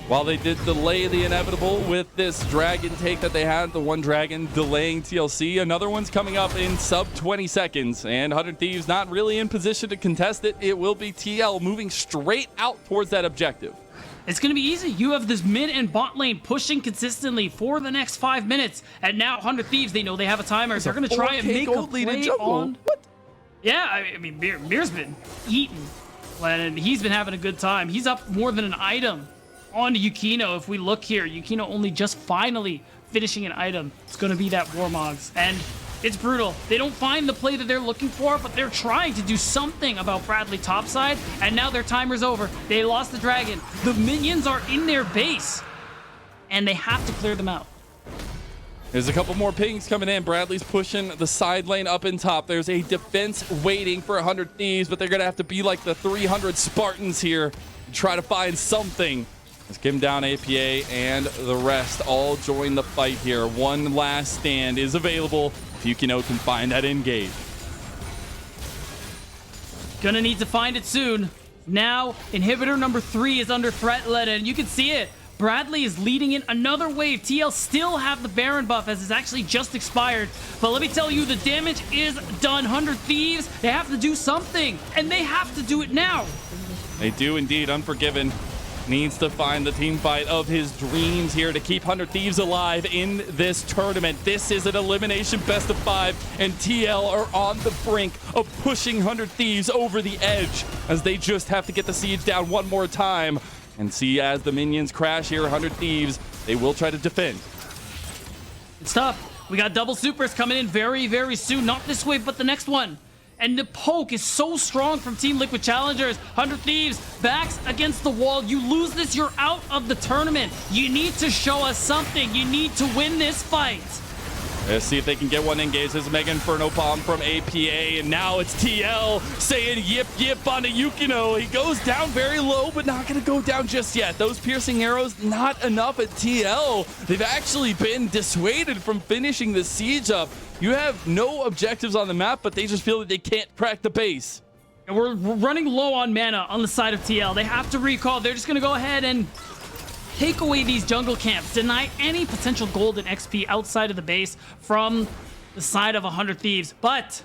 While they did delay the inevitable with this dragon take that they had, the one dragon delaying TLC, another one's coming up in sub 20 seconds, and 100 Thieves not really in position to contest it. It will be TL moving straight out towards that objective. It's going to be easy. You have this mid and bot lane pushing consistently for the next 5 minutes, and now 100 Thieves, they know they have a timer, so they're going to try and make a play on... What? Yeah, I mean, Mir's been eating, and he's been having a good time. He's up more than an item on Yukino. If we look here, Yukino only just finally finishing an item. It's going to be that Warmogs, and it's brutal. They don't find the play that they're looking for, but they're trying to do something about Bradley topside, and now their timer's over. They lost the dragon. The minions are in their base, and they have to clear them out. There's a couple more pings coming in. Bradley's pushing the side lane up in top. There's a defense waiting for 100 Thieves, but they're going to have to be like the 300 Spartans here and try to find something. Let's give him down. APA and the rest all join the fight here. One last stand is available if Yukino can find that engage. Gonna need to find it soon. Now, inhibitor number 3 is under threat, and you can see it. Bradley is leading in another wave. TL still have the Baron buff as it's actually just expired. But let me tell you, the damage is done. 100 Thieves, they have to do something, and they have to do it now. They do indeed. Unforgiven needs to find the team fight of his dreams here to keep 100 Thieves alive in this tournament. This is an elimination best of 5, and TL are on the brink of pushing 100 Thieves over the edge as they just have to get the siege down one more time. And see, as the minions crash here, 100 Thieves, they will try to defend. It's tough. We got double supers coming in very, very soon. Not this wave, but the next one. And the poke is so strong from Team Liquid Challengers. 100 Thieves, backs against the wall. You lose this, you're out of the tournament. You need to show us something. You need to win this fight. Let's see if they can get one engaged. This is Mega Inferno Bomb from APA, and now it's TL saying yip yip onto Yukino. He goes down very low, but not going to go down just yet. Those piercing arrows, not enough at TL. They've actually been dissuaded from finishing the siege up. You have no objectives on the map, but they just feel that they can't crack the base. And we're running low on mana on the side of TL. They have to recall. They're just going to go ahead and take away these jungle camps, deny any potential gold and XP outside of the base from the side of 100 Thieves. But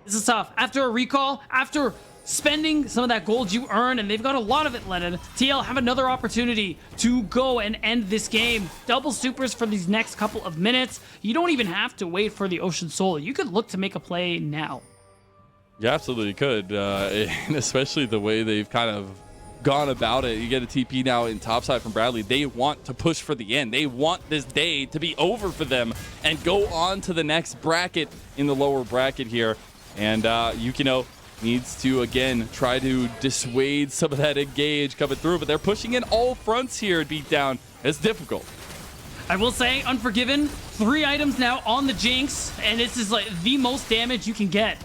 this is tough. After a recall, after spending some of that gold you earn, and they've got a lot of it, Lennon, TL have another opportunity to go and end this game. Double supers for these next couple of minutes. You don't even have to wait for the Ocean Soul. You could look to make a play now. You absolutely could, and especially the way they've kind of gone about it. You get a TP now in topside from Bradley. They want to push for the end. They want this day to be over for them and go on to the next bracket in the lower bracket here. And Yukino needs to, again, try to dissuade some of that engage coming through, but they're pushing in all fronts here at Beatdown. It's difficult. I will say, Unforgiven, 3 items now on the Jinx, and this is like the most damage you can get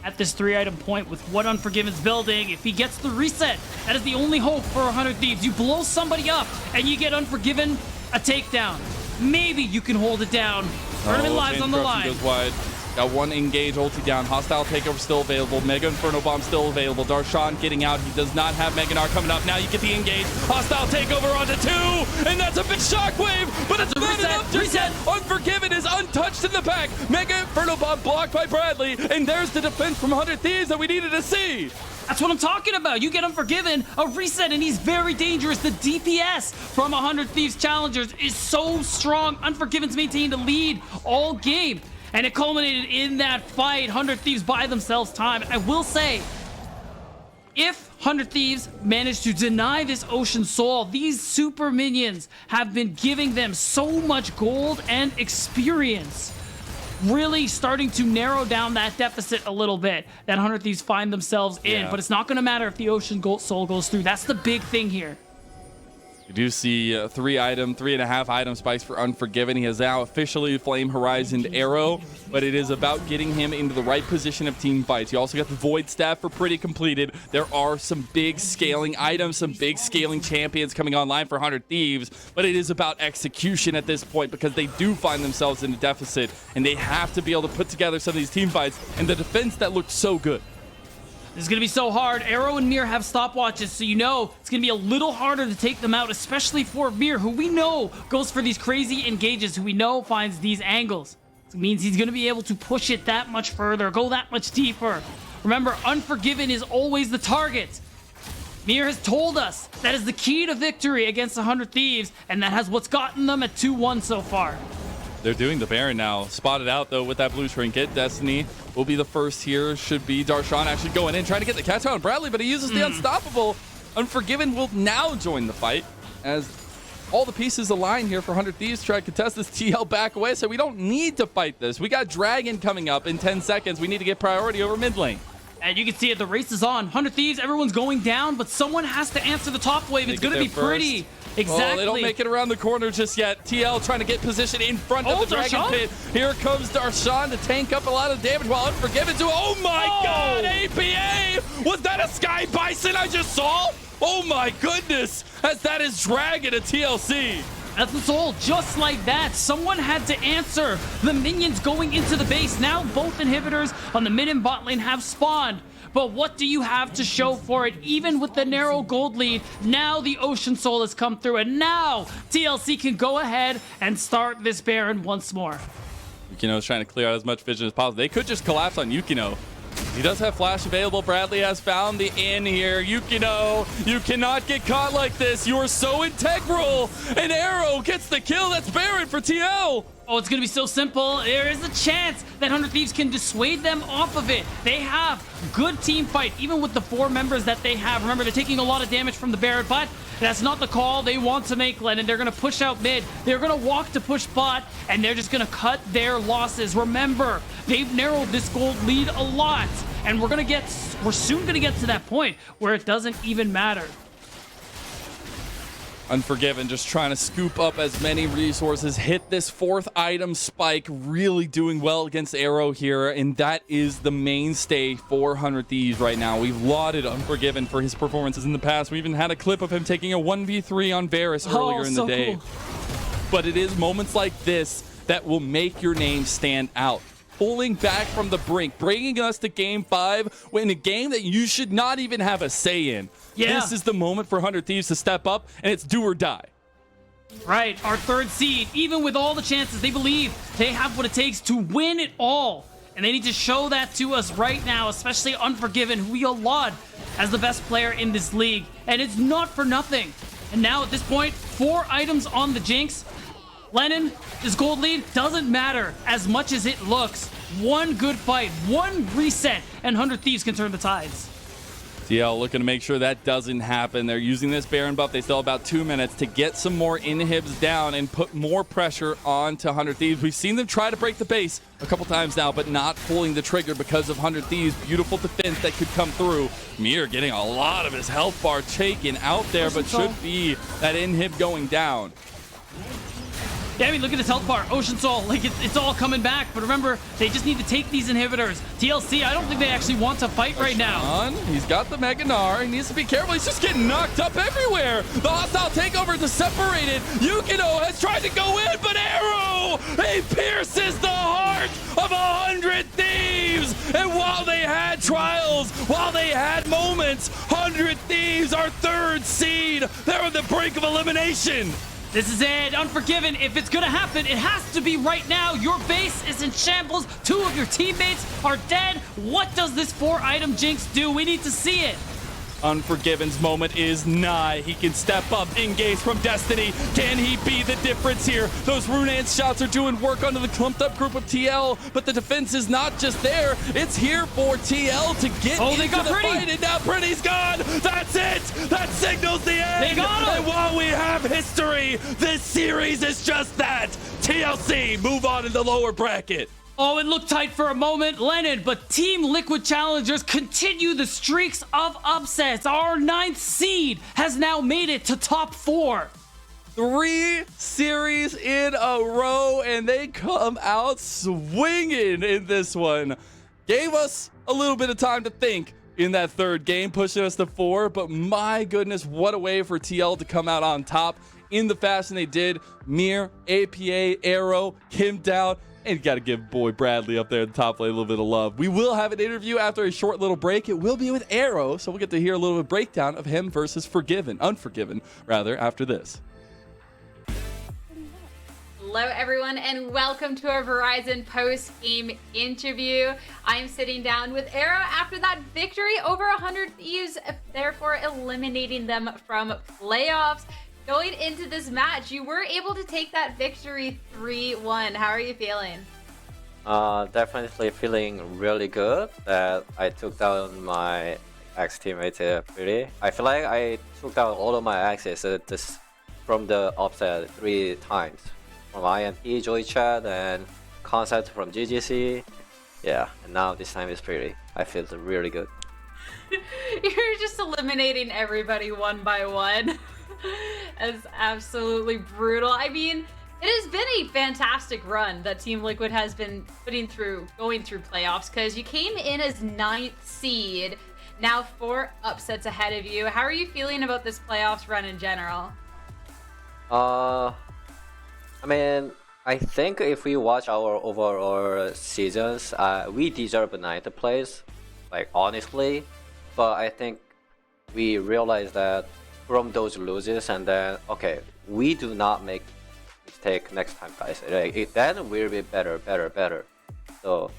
at this 3-item point with what Unforgiven's building. If he gets the reset, that is the only hope for 100 Thieves. You blow somebody up and you get Unforgiven a takedown. Maybe you can hold it down. Tournament lives on the line. Goes wide. Got one engage ulti down. Hostile takeover still available. Mega Inferno Bomb still available. Darshan getting out. He does not have Meganar coming up. Now you get the engage. Hostile takeover onto 2. And that's a big shockwave. But it's not enough to reset. Unforgiven is untouched in the back. Mega Inferno Bomb blocked by Bradley. And there's the defense from 100 Thieves that we needed to see. That's what I'm talking about. You get Unforgiven, a reset, and he's very dangerous. The DPS from 100 Thieves Challengers is so strong. Unforgiven's maintained a lead all game. And it culminated in that fight. 100 Thieves buy themselves time. I will say, if 100 Thieves manage to deny this Ocean Soul, these super minions have been giving them so much gold and experience, really starting to narrow down that deficit a little bit that 100 Thieves find themselves in. Yeah. But it's not going to matter if the Ocean Soul goes through. That's the big thing here. You do see 3.5 item spikes for Unforgiven. He has now officially Flame Horizoned Arrow, but it is about getting him into the right position of team fights. You also got the Void Staff for pretty completed. There are some big scaling items, some big scaling champions coming online for 100 Thieves, but it is about execution at this point because they do find themselves in a deficit and they have to be able to put together some of these team fights and the defense that looked so good. This is going to be so hard. Arrow and Mir have stopwatches, so you know it's going to be a little harder to take them out, especially for Mir, who we know goes for these crazy engages, who we know finds these angles. It means he's going to be able to push it that much further, go that much deeper. Remember, Unforgiven is always the target. Mir has told us that is the key to victory against 100 Thieves, and that has what's gotten them at 2-1 so far. They're doing the Baron now. Spotted out, though, with that blue trinket. Destiny will be the first here. Should be Darshan actually going in, trying to get the catch out on Bradley, but he uses the Unstoppable. Unforgiven will now join the fight as all the pieces align here for 100 Thieves try to contest this TL back away, so we don't need to fight this. We got Dragon coming up in 10 seconds. We need to get priority over mid lane. And you can see it, the race is on. 100 Thieves, everyone's going down, but someone has to answer the top wave. It's going to be pretty. Exactly. Oh, they don't make it around the corner just yet. TL trying to get position in front of the Dragon Pit. Here comes Darshan to tank up a lot of damage while Unforgiven to, oh my God, APA! Was that a Sky Bison I just saw? Oh my goodness, as that is Dragon at TLC. That's the soul, just like that. Someone had to answer. The minions going into the base. Now both inhibitors on the mid and bot lane have spawned. But what do you have to show for it? Even with the narrow gold lead, now the Ocean Soul has come through, and now TLC can go ahead and start this Baron once more. Yukino is trying to clear out as much vision as possible. They could just collapse on Yukino. He does have flash available. Bradley has found the in here. Yukino, you cannot get caught like this. You are so integral. And Arrow gets the kill. That's Baron for TL. Oh, it's going to be so simple. There is a chance that 100 Thieves can dissuade them off of it. They have good team fight, even with the 4 members that they have. Remember, they're taking a lot of damage from the Baron, but that's not the call they want to make, Lennon. They're going to push out mid. They're going to walk to push bot, and they're just going to cut their losses. Remember, they've narrowed this gold lead a lot, and we're soon going to get to that point where it doesn't even matter. Unforgiven just trying to scoop up as many resources, hit this 4th item spike, really doing well against Arrow here, and that is the mainstay for 100 Thieves right now. We've lauded Unforgiven for his performances in the past. We even had a clip of him taking a 1v3 on Varus earlier in the day. Cool. But it is moments like this that will make your name stand out. Pulling back from the brink, bringing us to Game 5 in a game that you should not even have a say in. Yeah. This is the moment for 100 Thieves to step up, and it's do or die. Right, our 3rd seed, even with all the chances, they believe they have what it takes to win it all. And they need to show that to us right now, especially Unforgiven, who we all laud as the best player in this league. And it's not for nothing. And now at this point, 4 items on the Jinx. Lennon, this gold lead doesn't matter as much as it looks. One good fight, one reset, and 100 Thieves can turn the tides. TL looking to make sure that doesn't happen. They're using this Baron buff. They still have about 2 minutes to get some more inhibs down and put more pressure onto 100 Thieves. We've seen them try to break the base a couple times now, but not pulling the trigger because of 100 Thieves. Beautiful defense that could come through. Mir getting a lot of his health bar taken out there, but should be that inhib going down. Yeah, I mean, look at his health bar. Ocean Soul, like, it's all coming back. But remember, they just need to take these inhibitors. TLC, I don't think they actually want to fight right now. He's got the Mega Gnar. He needs to be careful. He's just getting knocked up everywhere. The hostile takeover is separated. Yukino has tried to go in, but Arrow, he pierces the heart of 100 Thieves. And while they had trials, while they had moments, 100 Thieves are 3rd seed. They're on the brink of elimination. This is it. Unforgiven. If it's going to happen, it has to be right now. Your base is in shambles. 2 of your teammates are dead. What does this 4-item Jinx do? We need to see it. Unforgiven's moment is nigh. He can step up, engage from Destiny. Can he be the difference here? Those Runance shots are doing work onto the clumped up group of TL, but the defense is not just there. It's here for TL to get into the fight, and now Pretty's gone. That's it. That signals the end. They got him. And while we have history, this series is just that. TLC move on in the lower bracket. Oh, it looked tight for a moment, Lennon, but Team Liquid Challengers continue the streaks of upsets. Our 9th seed has now made it to top 4. 3 series in a row, and they come out swinging in this one. Gave us a little bit of time to think in that 3rd game, pushing us to 4, but my goodness, what a way for TL to come out on top in the fashion they did. Mir, APA, Arrow, him down. And you got to give boy Bradley up there at the top lane a little bit of love. We will have an interview after a short little break. It will be with Arrow, so we'll get to hear a little bit of breakdown of him versus Unforgiven, after this. Hello, everyone, and welcome to our Verizon post-game interview. I'm sitting down with Arrow after that victory over 100 Thieves, therefore eliminating them from playoffs. Going into this match, you were able to take that victory 3-1. How are you feeling? Definitely feeling really good that I took down my ex-teammate pretty. I feel like I took down all of my exes just from the upset 3 times. From IMP, Joy Chat, and Concept from GGC. Yeah, and now this time is pretty. I feel really good. You're just eliminating everybody one by one. It's absolutely brutal. I mean, it has been a fantastic run that Team Liquid has been going through playoffs, because you came in as 9th seed, now 4 upsets ahead of you. How are you feeling about this playoffs run in general? I mean, I think if we watch our overall seasons, we deserve a 9th place, like honestly, but I think we realize that from those losses, and then okay, we do not make mistake next time, guys. Like, then we'll be better. So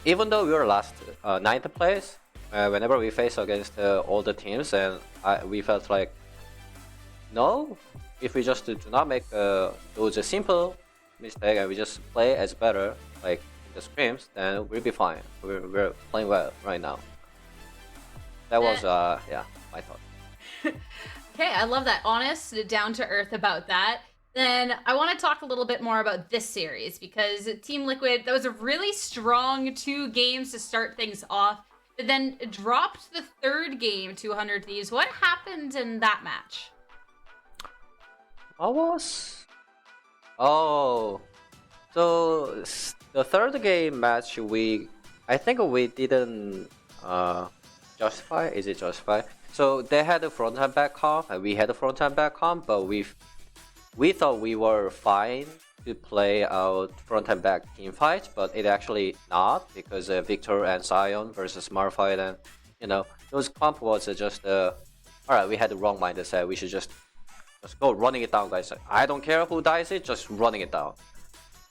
even though we were last ninth place, whenever we face against all the teams, and we felt like, no, if we just do not make those simple mistakes and we just play as better, like in the scrims, then we'll be fine. We're playing well right now. That was yeah, my thought. Okay, I love that. Honest, down to earth about that. Then I want to talk a little bit more about this series because Team Liquid, that was a really strong 2 games to start things off, but then dropped the 3rd game to 100 Thieves. What happened in that match? So the 3rd game match, I think we didn't justify. Is it justify? So they had a front and back comp, and we had a front and back comp, but we thought we were fine to play out front and back team fights, but it actually not, because Victor and Zion versus Marfight, and those comp was just alright, we had the wrong mindset. We should just go running it down, guys. I don't care who dies it, just running it down.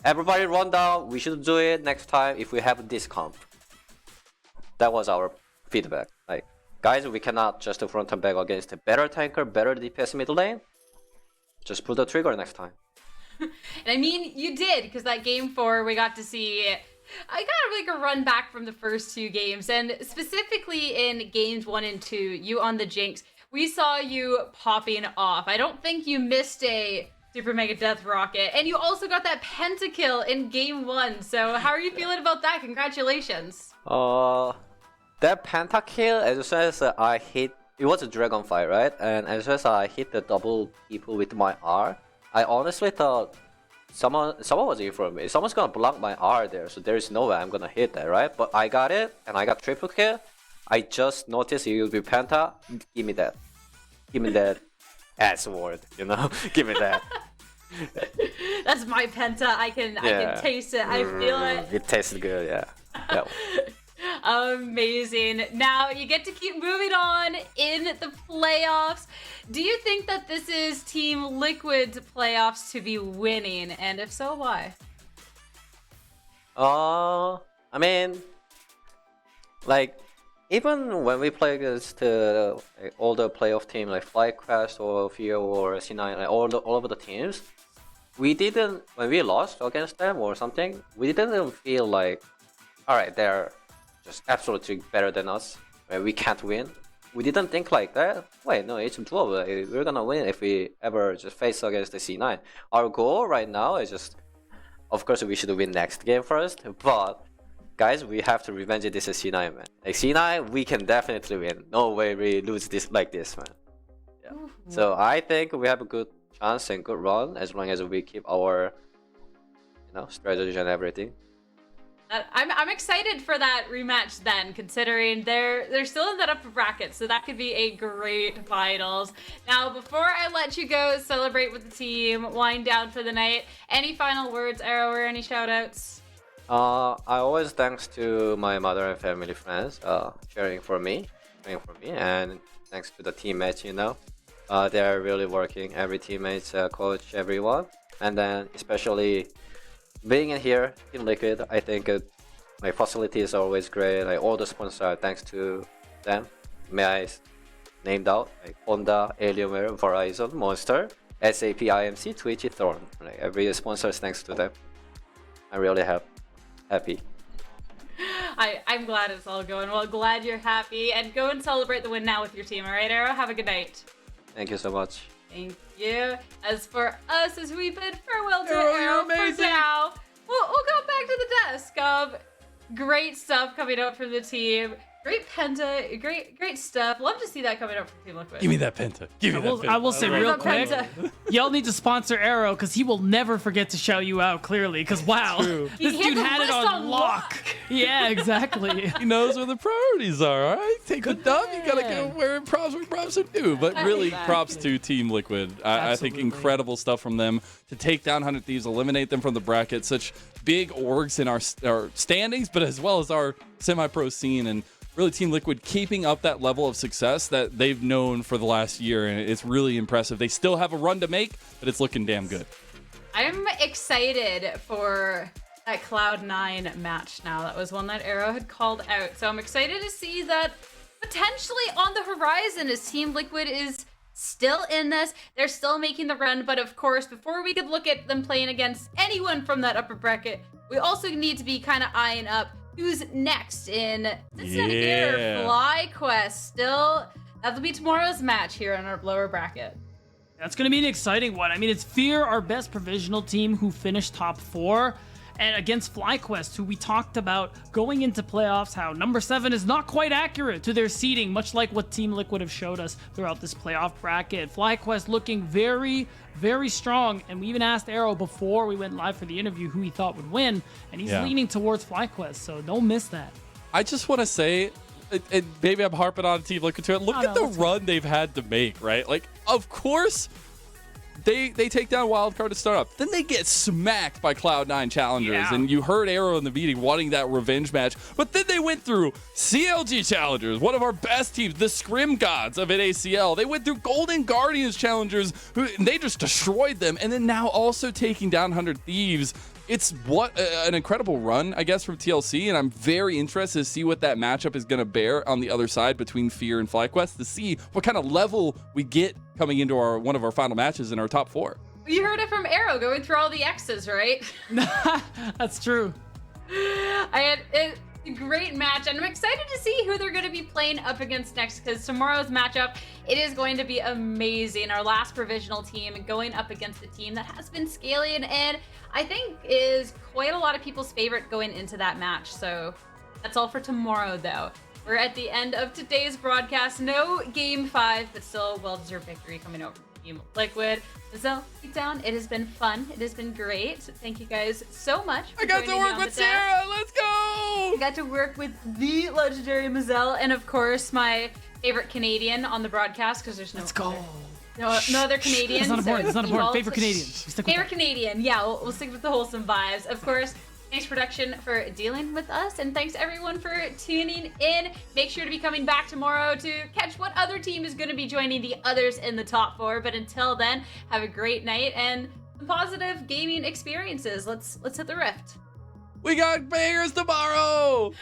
Everybody run down. We should do it next time if we have this comp. That was our feedback. Like, guys, we cannot just front and back against a better tanker, better DPS mid lane. Just pull the trigger next time. And I mean, you did, because that game 4, we got to see, I got like a run back from the first 2 games, and specifically in games 1 and 2, you on the Jinx, we saw you popping off. I don't think you missed a Super Mega Death Rocket, and you also got that pentakill in game 1. So how are you feeling about that? Congratulations. That pentakill, as soon as I hit, it was a dragon fight, right? And as soon as I hit the double people with my R, I honestly thought someone was in front of me. Someone's gonna block my R there, so there is no way I'm gonna hit that, right? But I got it, and I got triple kill. I just noticed it would be penta. Give me that. Give me that ass word, Give me that. That's my penta. I can taste it. I feel it. It tasted good, yeah. Amazing. Now you get to keep moving on in the playoffs. Do you think that this is Team Liquid's playoffs to be winning? And if so, why? I mean, like, even when we play against all the playoff team like FlyQuest or Fear or C9, like all of the teams, we didn't, when we lost against them or something, we didn't feel like, alright, they're just absolutely better than us, right? We can't win. We didn't think like that. Wait, no, it's doable. We're gonna win if we ever just face against the C9. Our goal right now is just, of course, we should win next game first, but guys, we have to revenge this C9, man. Like, C9, we can definitely win. No way we lose this like this, man. Yeah. So I think we have a good chance and good run as long as we keep our, strategy and everything. I'm excited for that rematch then, considering they're still in that upper bracket, so that could be a great finals. Now, before I let you go celebrate with the team, wind down for the night, any final words, Arrow, or any shout-outs? I always thanks to my mother and family friends cheering for me, and thanks to the teammates, they're really working, every teammates, coach, everyone, and then especially being in here in Liquid, I think my facility is always great. Like, all the sponsors, thanks to them. May I named out like Honda, Alienware, Verizon, Monster, SAP, IMC, Twitch, Thorn. Like, every sponsor, thanks to them. I'm really happy. I'm glad it's all going well. Glad you're happy, and go and celebrate the win now with your team. All right, Arrow. Have a good night. Thank you so much. Thank you. As for us, as we bid farewell to Arrow, Arrow you're for now, we'll go back to the desk. Great stuff coming out from the team. Great penta, great stuff. Love to see that coming up from Team Liquid. Give me that penta. Give me that penta. I will say real quick, Penta. y'all need to sponsor Arrow because he will never forget to shout you out clearly. Because wow, this He dude the had it list on lock. Yeah, exactly. He knows where the priorities are, all right? Take the dub, you gotta go where props are due. But really, props to Team Liquid. I think incredible stuff from them to take down 100 Thieves, eliminate them from the bracket. Such big orgs in our standings, but as well as our semi-pro scene. And really, Team Liquid keeping up that level of success that they've known for the last year, and it's really impressive. They still have a run to make, but it's looking damn good. I'm excited for that Cloud9 match now. That was one that Arrow had called out. So I'm excited to see that potentially on the horizon as Team Liquid is still in this. They're still making the run, but of course, before we could look at them playing against anyone from that upper bracket, we also need to be kind of eyeing up who's next in Cincinnati Gear, FlyQuest. Still, that'll be tomorrow's match here in our lower bracket. That's going to be an exciting one. I mean, it's Fear, our best provisional team, who finished top 4. And against FlyQuest, who we talked about going into playoffs, how number 7 is not quite accurate to their seeding, much like what Team Liquid have showed us throughout this playoff bracket. FlyQuest looking very, very strong. And we even asked Arrow before we went live for the interview who he thought would win. And he's leaning towards FlyQuest, so don't miss that. I just want to say, and maybe I'm harping on Team Liquid to it, look at the run they've had to make, right? Like, of course, they take down Wildcard to start up. Then they get smacked by Cloud9 Challengers. And you heard Arrow in the meeting wanting that revenge match. But then they went through CLG Challengers, one of our best teams, the Scrim Gods of NACL. They went through Golden Guardians Challengers, they just destroyed them. And then now also taking down 100 Thieves. It's an incredible run, I guess, from TLC, and I'm very interested to see what that matchup is going to bear on the other side between Fear and FlyQuest, to see what kind of level we get coming into one of our final matches in our top 4. You heard it from Arrow going through all the X's, right? That's true. It's a great match, and I'm excited to see who they're going to be playing up against next, because tomorrow's matchup, it is going to be amazing. Our last provisional team going up against a team that has been scaling, and I think is quite a lot of people's favorite going into that match. So that's all for tomorrow, though. We're at the end of today's broadcast. No Game 5, but still a well-deserved victory coming over from Team Liquid. So, down. It has been fun. It has been great. So thank you guys so much for I got to work with Sarah. Let's go. I got to work with the legendary Mazel, and of course my favorite Canadian on the broadcast, because there's no no other Canadians. It's not important. It's not important. Favorite Canadian. Favorite Canadian. Yeah, we'll stick with the wholesome vibes. Of course, thanks production for dealing with us, and thanks everyone for tuning in. Make sure to be coming back tomorrow to catch what other team is going to be joining the others in the top 4. But until then, have a great night and some positive gaming experiences. Let's hit the rift. We got bangers tomorrow.